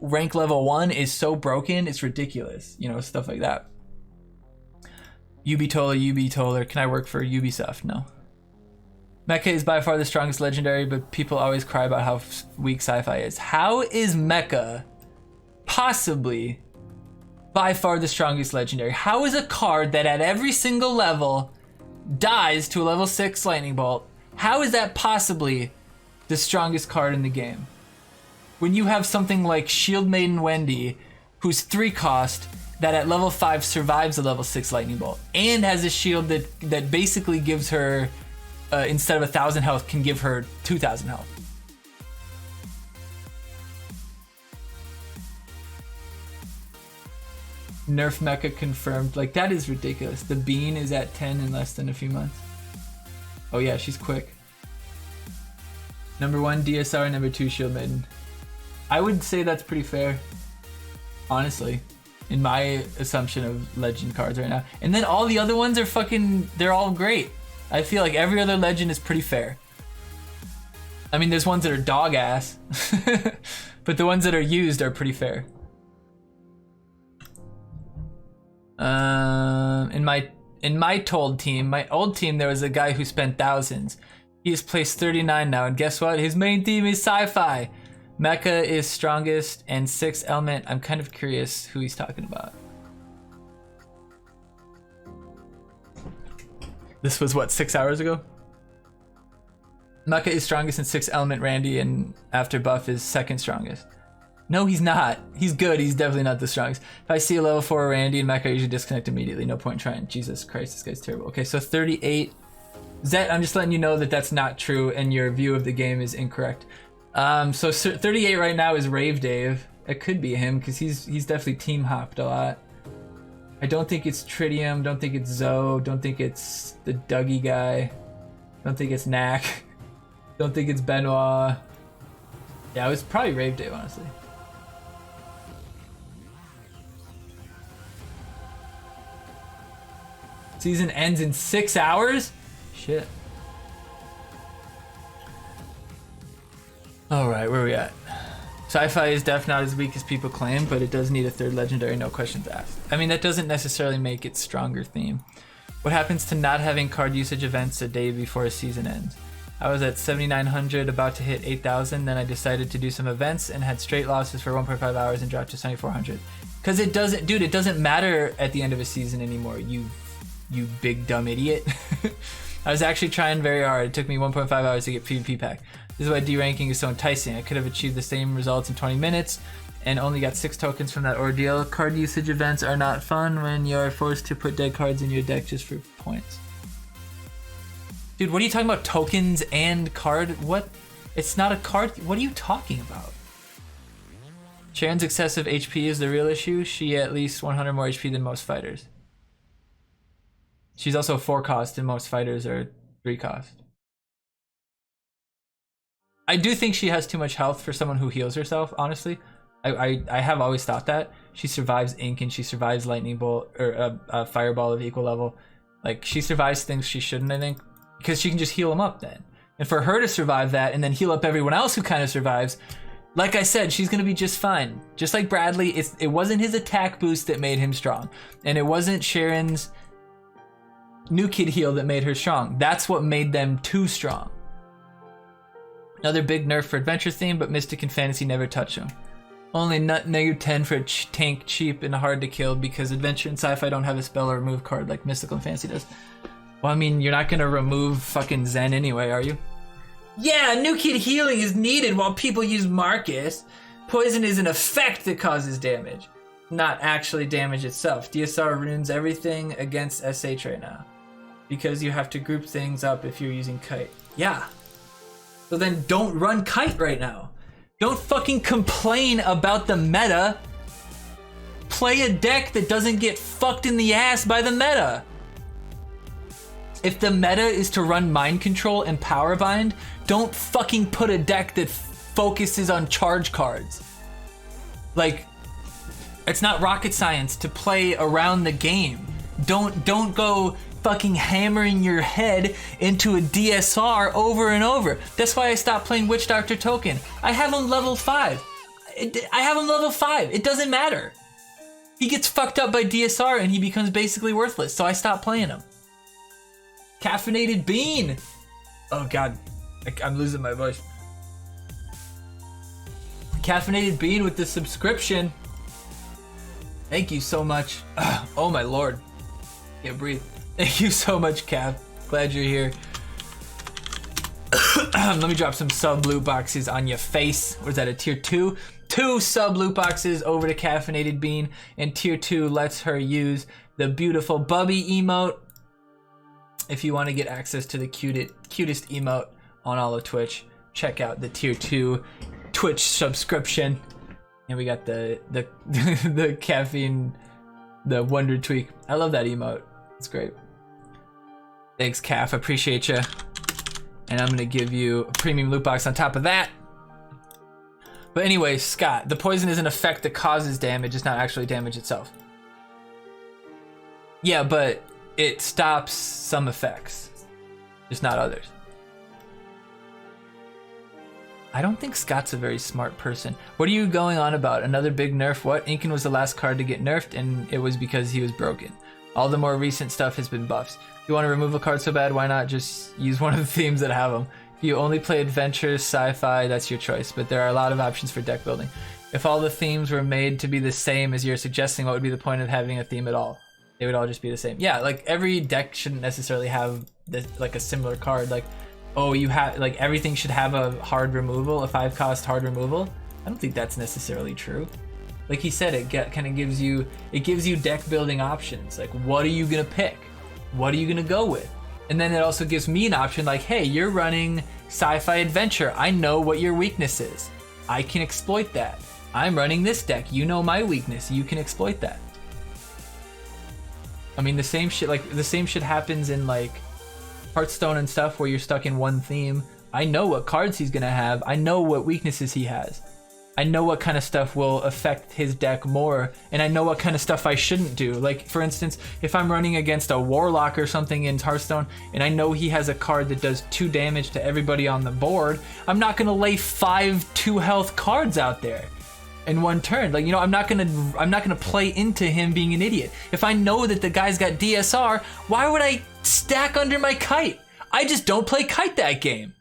rank level 1 is so broken, it's ridiculous. You know, stuff like that. UB Can I work for Ubisoft? No. Mecha is by far the strongest legendary, but people always cry about how weak sci-fi is. How is Mecha possibly by far the strongest legendary? How is a card that at every single level dies to a level 6 lightning bolt, how is that possibly the strongest card in the game? When you have something like Shield Maiden Wendy, who's 3 cost, that at level 5 survives a level 6 lightning bolt, and has a shield that basically gives her, instead of 1,000 health, can give her 2,000 health. Nerf Mecha confirmed. Like, that is ridiculous. The Bean is at 10 in less than a few months. Oh yeah, she's quick. Number 1 DSR, number 2 Shield Maiden. I would say that's pretty fair, honestly, in my assumption of legend cards right now. And then all the other ones are fucking, they're all great. I feel like every other legend is pretty fair. I mean, there's ones that are dog ass, but the ones that are used are pretty fair. In my told team, my old team, there was a guy who spent thousands. He is placed 39 now, and guess what? His main theme is sci-fi. Mecha is strongest, and 6 element. I'm kind of curious who he's talking about. This was what, 6 hours ago? Mecha is strongest in 6 element Randy, and after buff is 2nd strongest. No, he's not. He's good. He's definitely not the strongest. If I see a level 4 Randy and Mecha, I usually disconnect immediately. No point trying. Jesus Christ, this guy's terrible. Okay, so 38. Zet, I'm just letting you know that that's not true and your view of the game is incorrect. So 38 right now is Rave Dave. It could be him because he's definitely team hopped a lot. I don't think it's Tritium. Don't think it's Zoe. Don't think it's the Dougie guy. Don't think it's Knack. Don't think it's Benoit. Yeah, it was probably Rave Dave, honestly. Season ends in 6 hours? Shit. Alright, where are we at? Sci-fi is definitely not as weak as people claim, but it does need a 3rd legendary, no questions asked. I mean, that doesn't necessarily make it stronger theme. What happens to not having card usage events a day before a season ends? I was at 7,900, about to hit 8,000, then I decided to do some events and had straight losses for 1.5 hours and dropped to 7,400. Because it doesn't, dude, it doesn't matter at the end of a season anymore, you big dumb idiot. I was actually trying very hard. It took me 1.5 hours to get PvP pack. This is why D-ranking is so enticing. I could have achieved the same results in 20 minutes and only got 6 tokens from that ordeal. Card usage events are not fun when you're forced to put dead cards in your deck just for points. Dude, what are you talking about? Tokens and card? What? It's not a card. What are you talking about? Sharon's excessive HP is the real issue. She at least 100 more HP than most fighters. She's also 4 cost and most fighters are 3 cost. I do think she has too much health for someone who heals herself, honestly. I have always thought that. She survives Ink and she survives Lightning Bolt, or a Fireball of equal level. Like, she survives things she shouldn't, I think, because she can just heal them up then. And for her to survive that and then heal up everyone else who kind of survives, like I said, she's going to be just fine. Just like Bradley, it wasn't his attack boost that made him strong. And it wasn't Sharon's new kid heal that made her strong. That's what made them too strong. Another big nerf for adventure theme, but Mystic and Fantasy never touch them. Only -10 for tank, cheap and hard to kill because adventure and sci-fi don't have a spell or remove card like Mystical and Fantasy does. Well, I mean, you're not gonna remove fucking Zen anyway, are you? Yeah, new kid healing is needed while people use Marcus. Poison is an effect that causes damage, not actually damage itself. DSR ruins everything against SH right now because you have to group things up if you're using Kite. Yeah. So then don't run Kite right now. Don't fucking complain about the meta. Play a deck that doesn't get fucked in the ass by the meta. If the meta is to run Mind Control and Power Bind, don't fucking put a deck that focuses on charge cards. Like, it's not rocket science to play around the game. Don't go fucking hammering your head into a DSR over and over. That's why I stopped playing Witch Doctor Token. I have him level 5. I have him level 5. It doesn't matter. He gets fucked up by DSR and he becomes basically worthless, so I stopped playing him. Caffeinated Bean. Oh god, I'm losing my voice. Caffeinated Bean with the subscription. Thank you so much. Oh my lord. Can't breathe. Thank you so much, Cav. Glad you're here. Let me drop some sub loot boxes on your face. What is that, a tier 2? 2 sub loot boxes over to Caffeinated Bean, and tier 2 lets her use the beautiful Bubby emote. If you want to get access to the cutest emote on all of Twitch, check out the tier 2 Twitch subscription. And we got the the caffeine, the Wonder Tweak. I love that emote. It's great. Thanks, Calf. Appreciate you. And I'm gonna give you a premium loot box on top of that. But anyway, Scott, the poison is an effect that causes damage. It's not actually damage itself. Yeah, but it stops some effects, just not others. I don't think Scott's a very smart person. What are you going on about? Another big nerf? What? Incan was the last card to get nerfed, and it was because he was broken. All the more recent stuff has been buffs. If you want to remove a card so bad, why not just use one of the themes that have them? If you only play adventure, sci-fi, that's your choice, but there are a lot of options for deck building. If all the themes were made to be the same as you're suggesting, what would be the point of having a theme at all? They would all just be the same. Yeah, like every deck shouldn't necessarily have this, like a similar card. Like, oh, you have, like, everything should have a hard removal, a 5-cost hard removal. I don't think that's necessarily true. Like he said, it kind of gives you, deck building options. Like, what are you gonna pick? What are you gonna go with? And then it also gives me an option like, hey, you're running sci-fi adventure. I know what your weakness is. I can exploit that. I'm running this deck. You know my weakness. You can exploit that. I mean, the same shit happens in like Hearthstone and stuff where you're stuck in one theme. I know what cards he's gonna have. I know what weaknesses he has. I know what kind of stuff will affect his deck more, and I know what kind of stuff I shouldn't do. Like, for instance, if I'm running against a Warlock or something in Hearthstone, and I know he has a card that does 2 damage to everybody on the board, I'm not gonna lay 5 2-health cards out there in one turn. Like, you know, I'm not gonna play into him being an idiot. If I know that the guy's got DSR, why would I stack under my Kite? I just don't play Kite that game.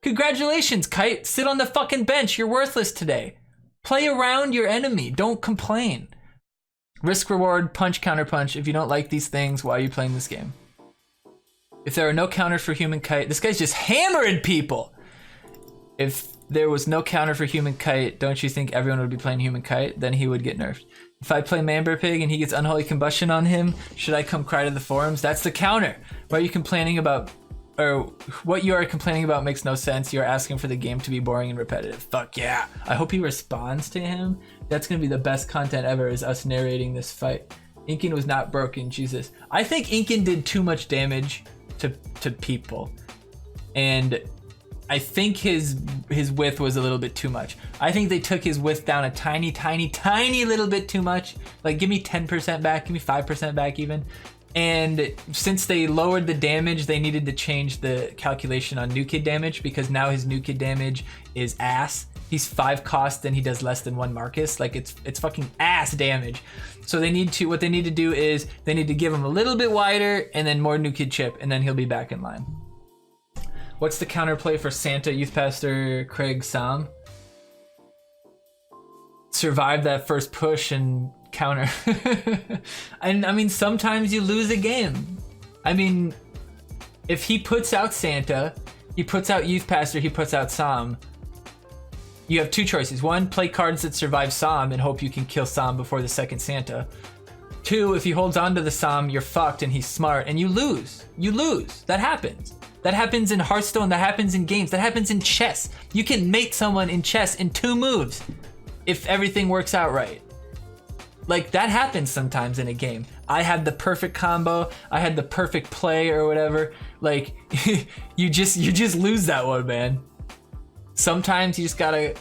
Congratulations, Kite. Sit on the fucking bench. You're worthless today. Play around your enemy. Don't complain. Risk reward, punch, counter punch. If you don't like these things, why are you playing this game? If there are no counters for human Kite, this guy's just hammering people. If there was no counter for human Kite, don't you think everyone would be playing human Kite? Then he would get nerfed. If I play Manbear Pig and he gets Unholy Combustion on him, should I come cry to the forums? That's the counter. What are you complaining about? Or what you are complaining about makes no sense. You're asking for the game to be boring and repetitive. Fuck yeah. I hope he responds to him. That's gonna be the best content ever, is us narrating this fight. Incan was not broken, Jesus. I think Incan did too much damage to people. And I think his width was a little bit too much. I think they took his width down a tiny little bit too much. Like, give me 10% back, give me 5% back even. And since they lowered the damage, they needed to change the calculation on new kid damage, because now his new kid damage is ass. He's 5 cost and he does less than 1 Marcus. Like, it's fucking ass damage. So what they need to do is they need to give him a little bit wider and then more new kid chip, and then he'll be back in line. What's the counterplay for Santa, Youth Pastor, Craig, Sam? Survive that first push and counter. And I mean, sometimes you lose a game. I mean, if he puts out Santa, he puts out Youth Pastor, he puts out Sam, you have two choices. One, play cards that survive Sam and hope you can kill Sam before the second Santa. Two, if he holds on to the Sam, you're fucked and he's smart and you lose. You lose. That happens. That happens in Hearthstone, that happens in games, that happens in chess. You can mate someone in chess in 2 moves if everything works out right. Like, that happens sometimes in a game. I had the perfect combo, I had the perfect play or whatever. Like, you just lose that one, man. Sometimes you just gotta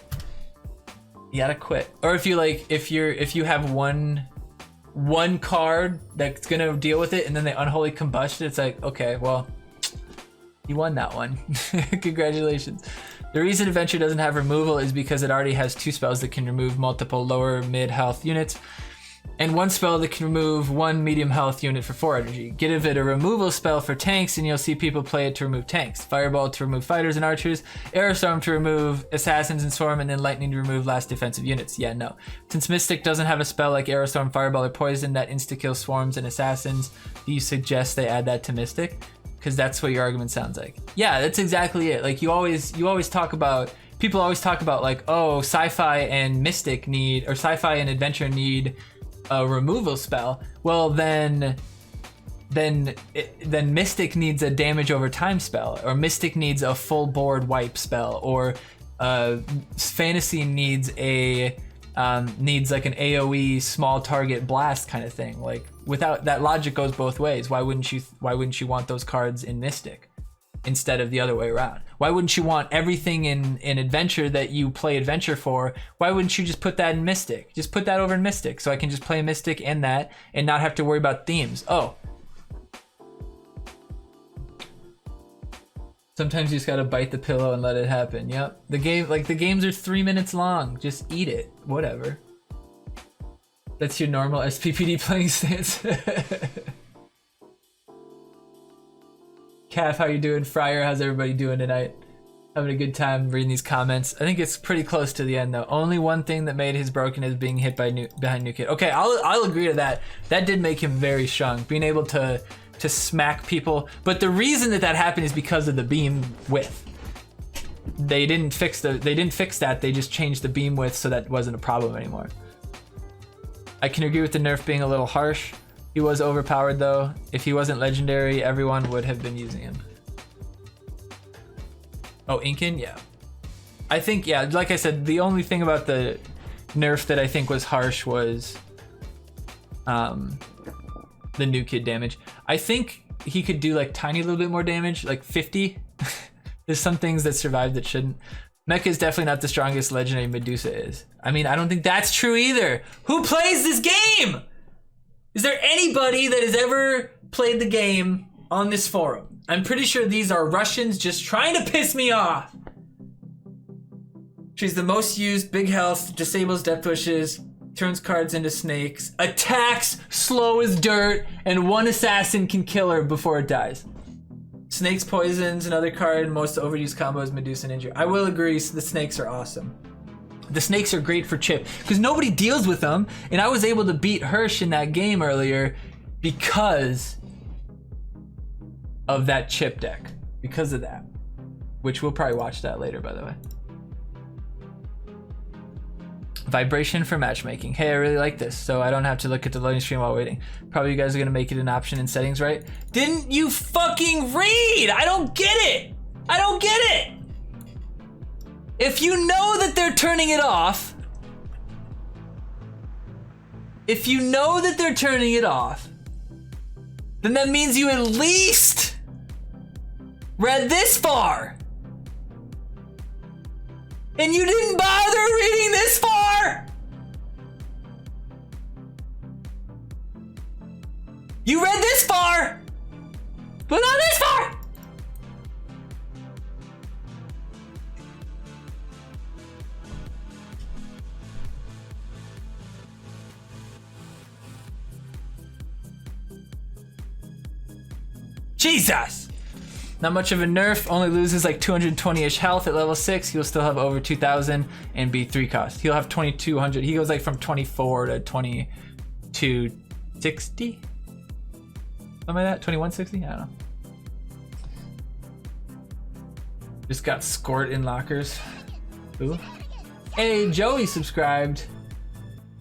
quit. Or if you have one card that's gonna deal with it and then they unholy combustion, it's like, okay, well, you won that one. Congratulations. The reason Adventure doesn't have removal is because it already has 2 spells that can remove multiple lower mid health units and 1 spell that can remove 1 medium health unit for 4 energy. Give it a removal spell for tanks and you'll see people play it to remove tanks. Fireball to remove fighters and archers, Aerostorm to remove assassins and swarm, and then lightning to remove last defensive units. Yeah, no. Since Mystic doesn't have a spell like Aerostorm, Fireball, or Poison that insta-kill swarms and assassins, do you suggest they add that to Mystic? Because that's what your argument sounds like. Yeah, that's exactly it. Like, you always talk about, people always talk about like, oh, sci-fi and Mystic need, or sci-fi and adventure need a removal spell. Well, then Mystic needs a damage over time spell, or Mystic needs a full board wipe spell, or Fantasy needs like an AoE small target blast kind of thing. Like, without that, logic goes both ways. Why wouldn't you want those cards in Mystic instead of the other way around? Why wouldn't you want everything in Adventure that you play Adventure for? Why wouldn't you just put that in Mystic? Just put that over in Mystic so I can just play Mystic and that and not have to worry about themes. Oh. Sometimes you just gotta bite the pillow and let it happen. Yep. The games are 3 minutes long. Just eat it. Whatever. That's your normal SPPD playing stance. Calf, how you doing? Fryer, how's everybody doing tonight? Having a good time reading these comments. I think it's pretty close to the end though. Only one thing that made his broken is being hit by behind New Kid. Okay, I'll agree to that. That did make him very strong, being able to smack people. But the reason that happened is because of the beam width. They didn't fix that. They just changed the beam width so that wasn't a problem anymore. I can agree with the nerf being a little harsh. He was overpowered though. If he wasn't legendary, everyone would have been using him. Oh, Inkin? Yeah. I think, yeah, like I said, the only thing about the nerf that I think was harsh was the New Kid damage. I think he could do like tiny little bit more damage, like 50. There's some things that survive that shouldn't. Mecha is definitely not the strongest legendary. Medusa is. I mean, I don't think that's true either. Who plays this game? Is there anybody that has ever played the game on this forum? I'm pretty sure these are Russians just trying to piss me off. She's the most used, big health, disables death pushes, turns cards into snakes, attacks slow as dirt, and 1 assassin can kill her before it dies. Snakes, poisons, another card, most overused combos, Medusa and Injure. I will agree, the snakes are awesome. The snakes are great for chip, because nobody deals with them, and I was able to beat Hirsch in that game earlier because of that chip deck. Because of that. Which we'll probably watch that later, by the way. Vibration for matchmaking. Hey, I really like this, so I don't have to look at the loading screen while waiting. Probably you guys are gonna make it an option in settings, right? Didn't you fucking read? I don't get it. I don't get it. If you know that they're turning it off, then that means you at least read this far. And you didn't bother reading this far? You read this far, but not this far. Jesus. Not much of a nerf, only loses like 220-ish health at level 6. He'll still have over 2,000 and be 3 cost. He'll have 2,200. He goes like from 24 to 2260? Something like that? 2160? I don't know. Just got Scort in lockers. Ooh. Hey, Joey subscribed.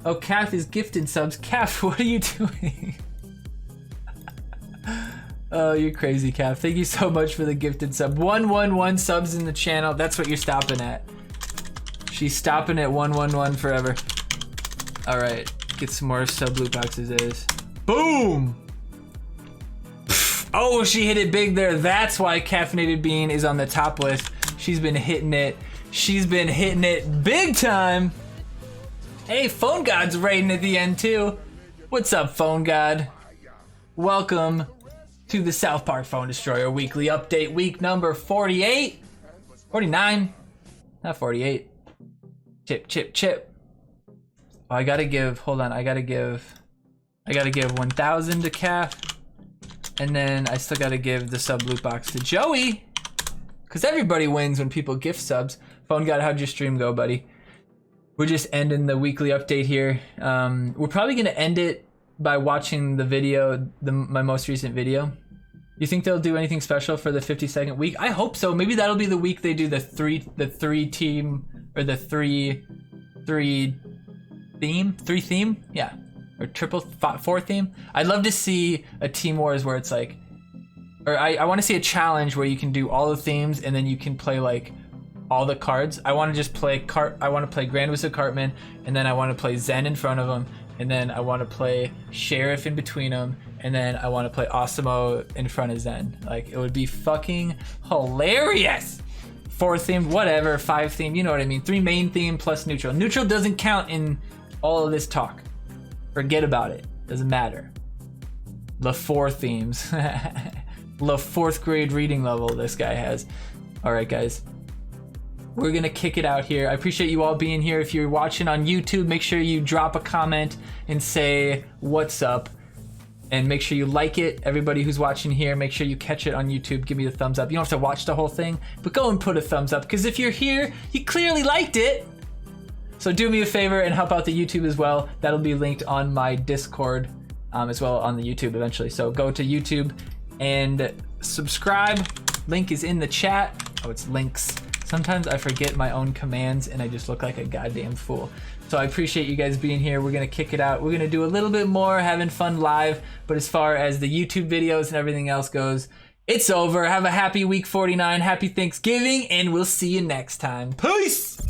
Oh, Kath is gifted subs. Kath, what are you doing? Oh, you're crazy, Kath. Thank you so much for the gifted sub. 111 subs in the channel. That's what you're stopping at. She's stopping at 111 forever. All right, get some more sub loot boxes. Is boom. Oh, she hit it big there. That's why Caffeinated Bean is on the top list. She's been hitting it. She's been hitting it big time. Hey, Phone God's raiding at the end too. What's up, Phone God? Welcome to the South Park Phone Destroyer weekly update, week number 48, 49, not 48. Chip. Oh, I gotta give. Hold on, I gotta give 1,000 to Calf, and then I still gotta give the sub loot box to Joey, because everybody wins when people gift subs. Phone God, how'd your stream go, buddy? We're just ending the weekly update here. We're probably gonna end it by watching the video, my most recent video. You think they'll do anything special for the 52nd week? I hope so. Maybe that'll be the week they do the three theme, yeah, or four theme. I'd love to see a Team Wars where it's like, or I want to see a challenge where you can do all the themes and then you can play like all the cards. I want to just play I want to play Grand Wizard Cartman, and then I want to play Zen in front of him, and then I want to play Sheriff in between them, and then I want to play Osimo in front of Zen. Like, it would be fucking hilarious. 4 theme, whatever, 5 theme, you know what I mean. 3 main theme plus neutral. Neutral doesn't count in all of this talk. Forget about it. Doesn't matter. The 4 themes. The 4th grade reading level this guy has. All right, guys. We're gonna kick it out here. I appreciate you all being here. If you're watching on YouTube, make sure you drop a comment and say what's up, and make sure you like it. Everybody who's watching here, make sure you catch it on YouTube. Give me the thumbs up. You don't have to watch the whole thing, but go and put a thumbs up, because if you're here, you clearly liked it. So do me a favor and help out the YouTube as well. That'll be linked on my Discord as well on the YouTube eventually. So go to YouTube and subscribe. Link is in the chat. Oh, it's links. Sometimes I forget my own commands and I just look like a goddamn fool. So I appreciate you guys being here. We're gonna kick it out. We're gonna do a little bit more having fun live, but as far as the YouTube videos and everything else goes, it's over. Have a happy week 49, happy Thanksgiving, and we'll see you next time. Peace!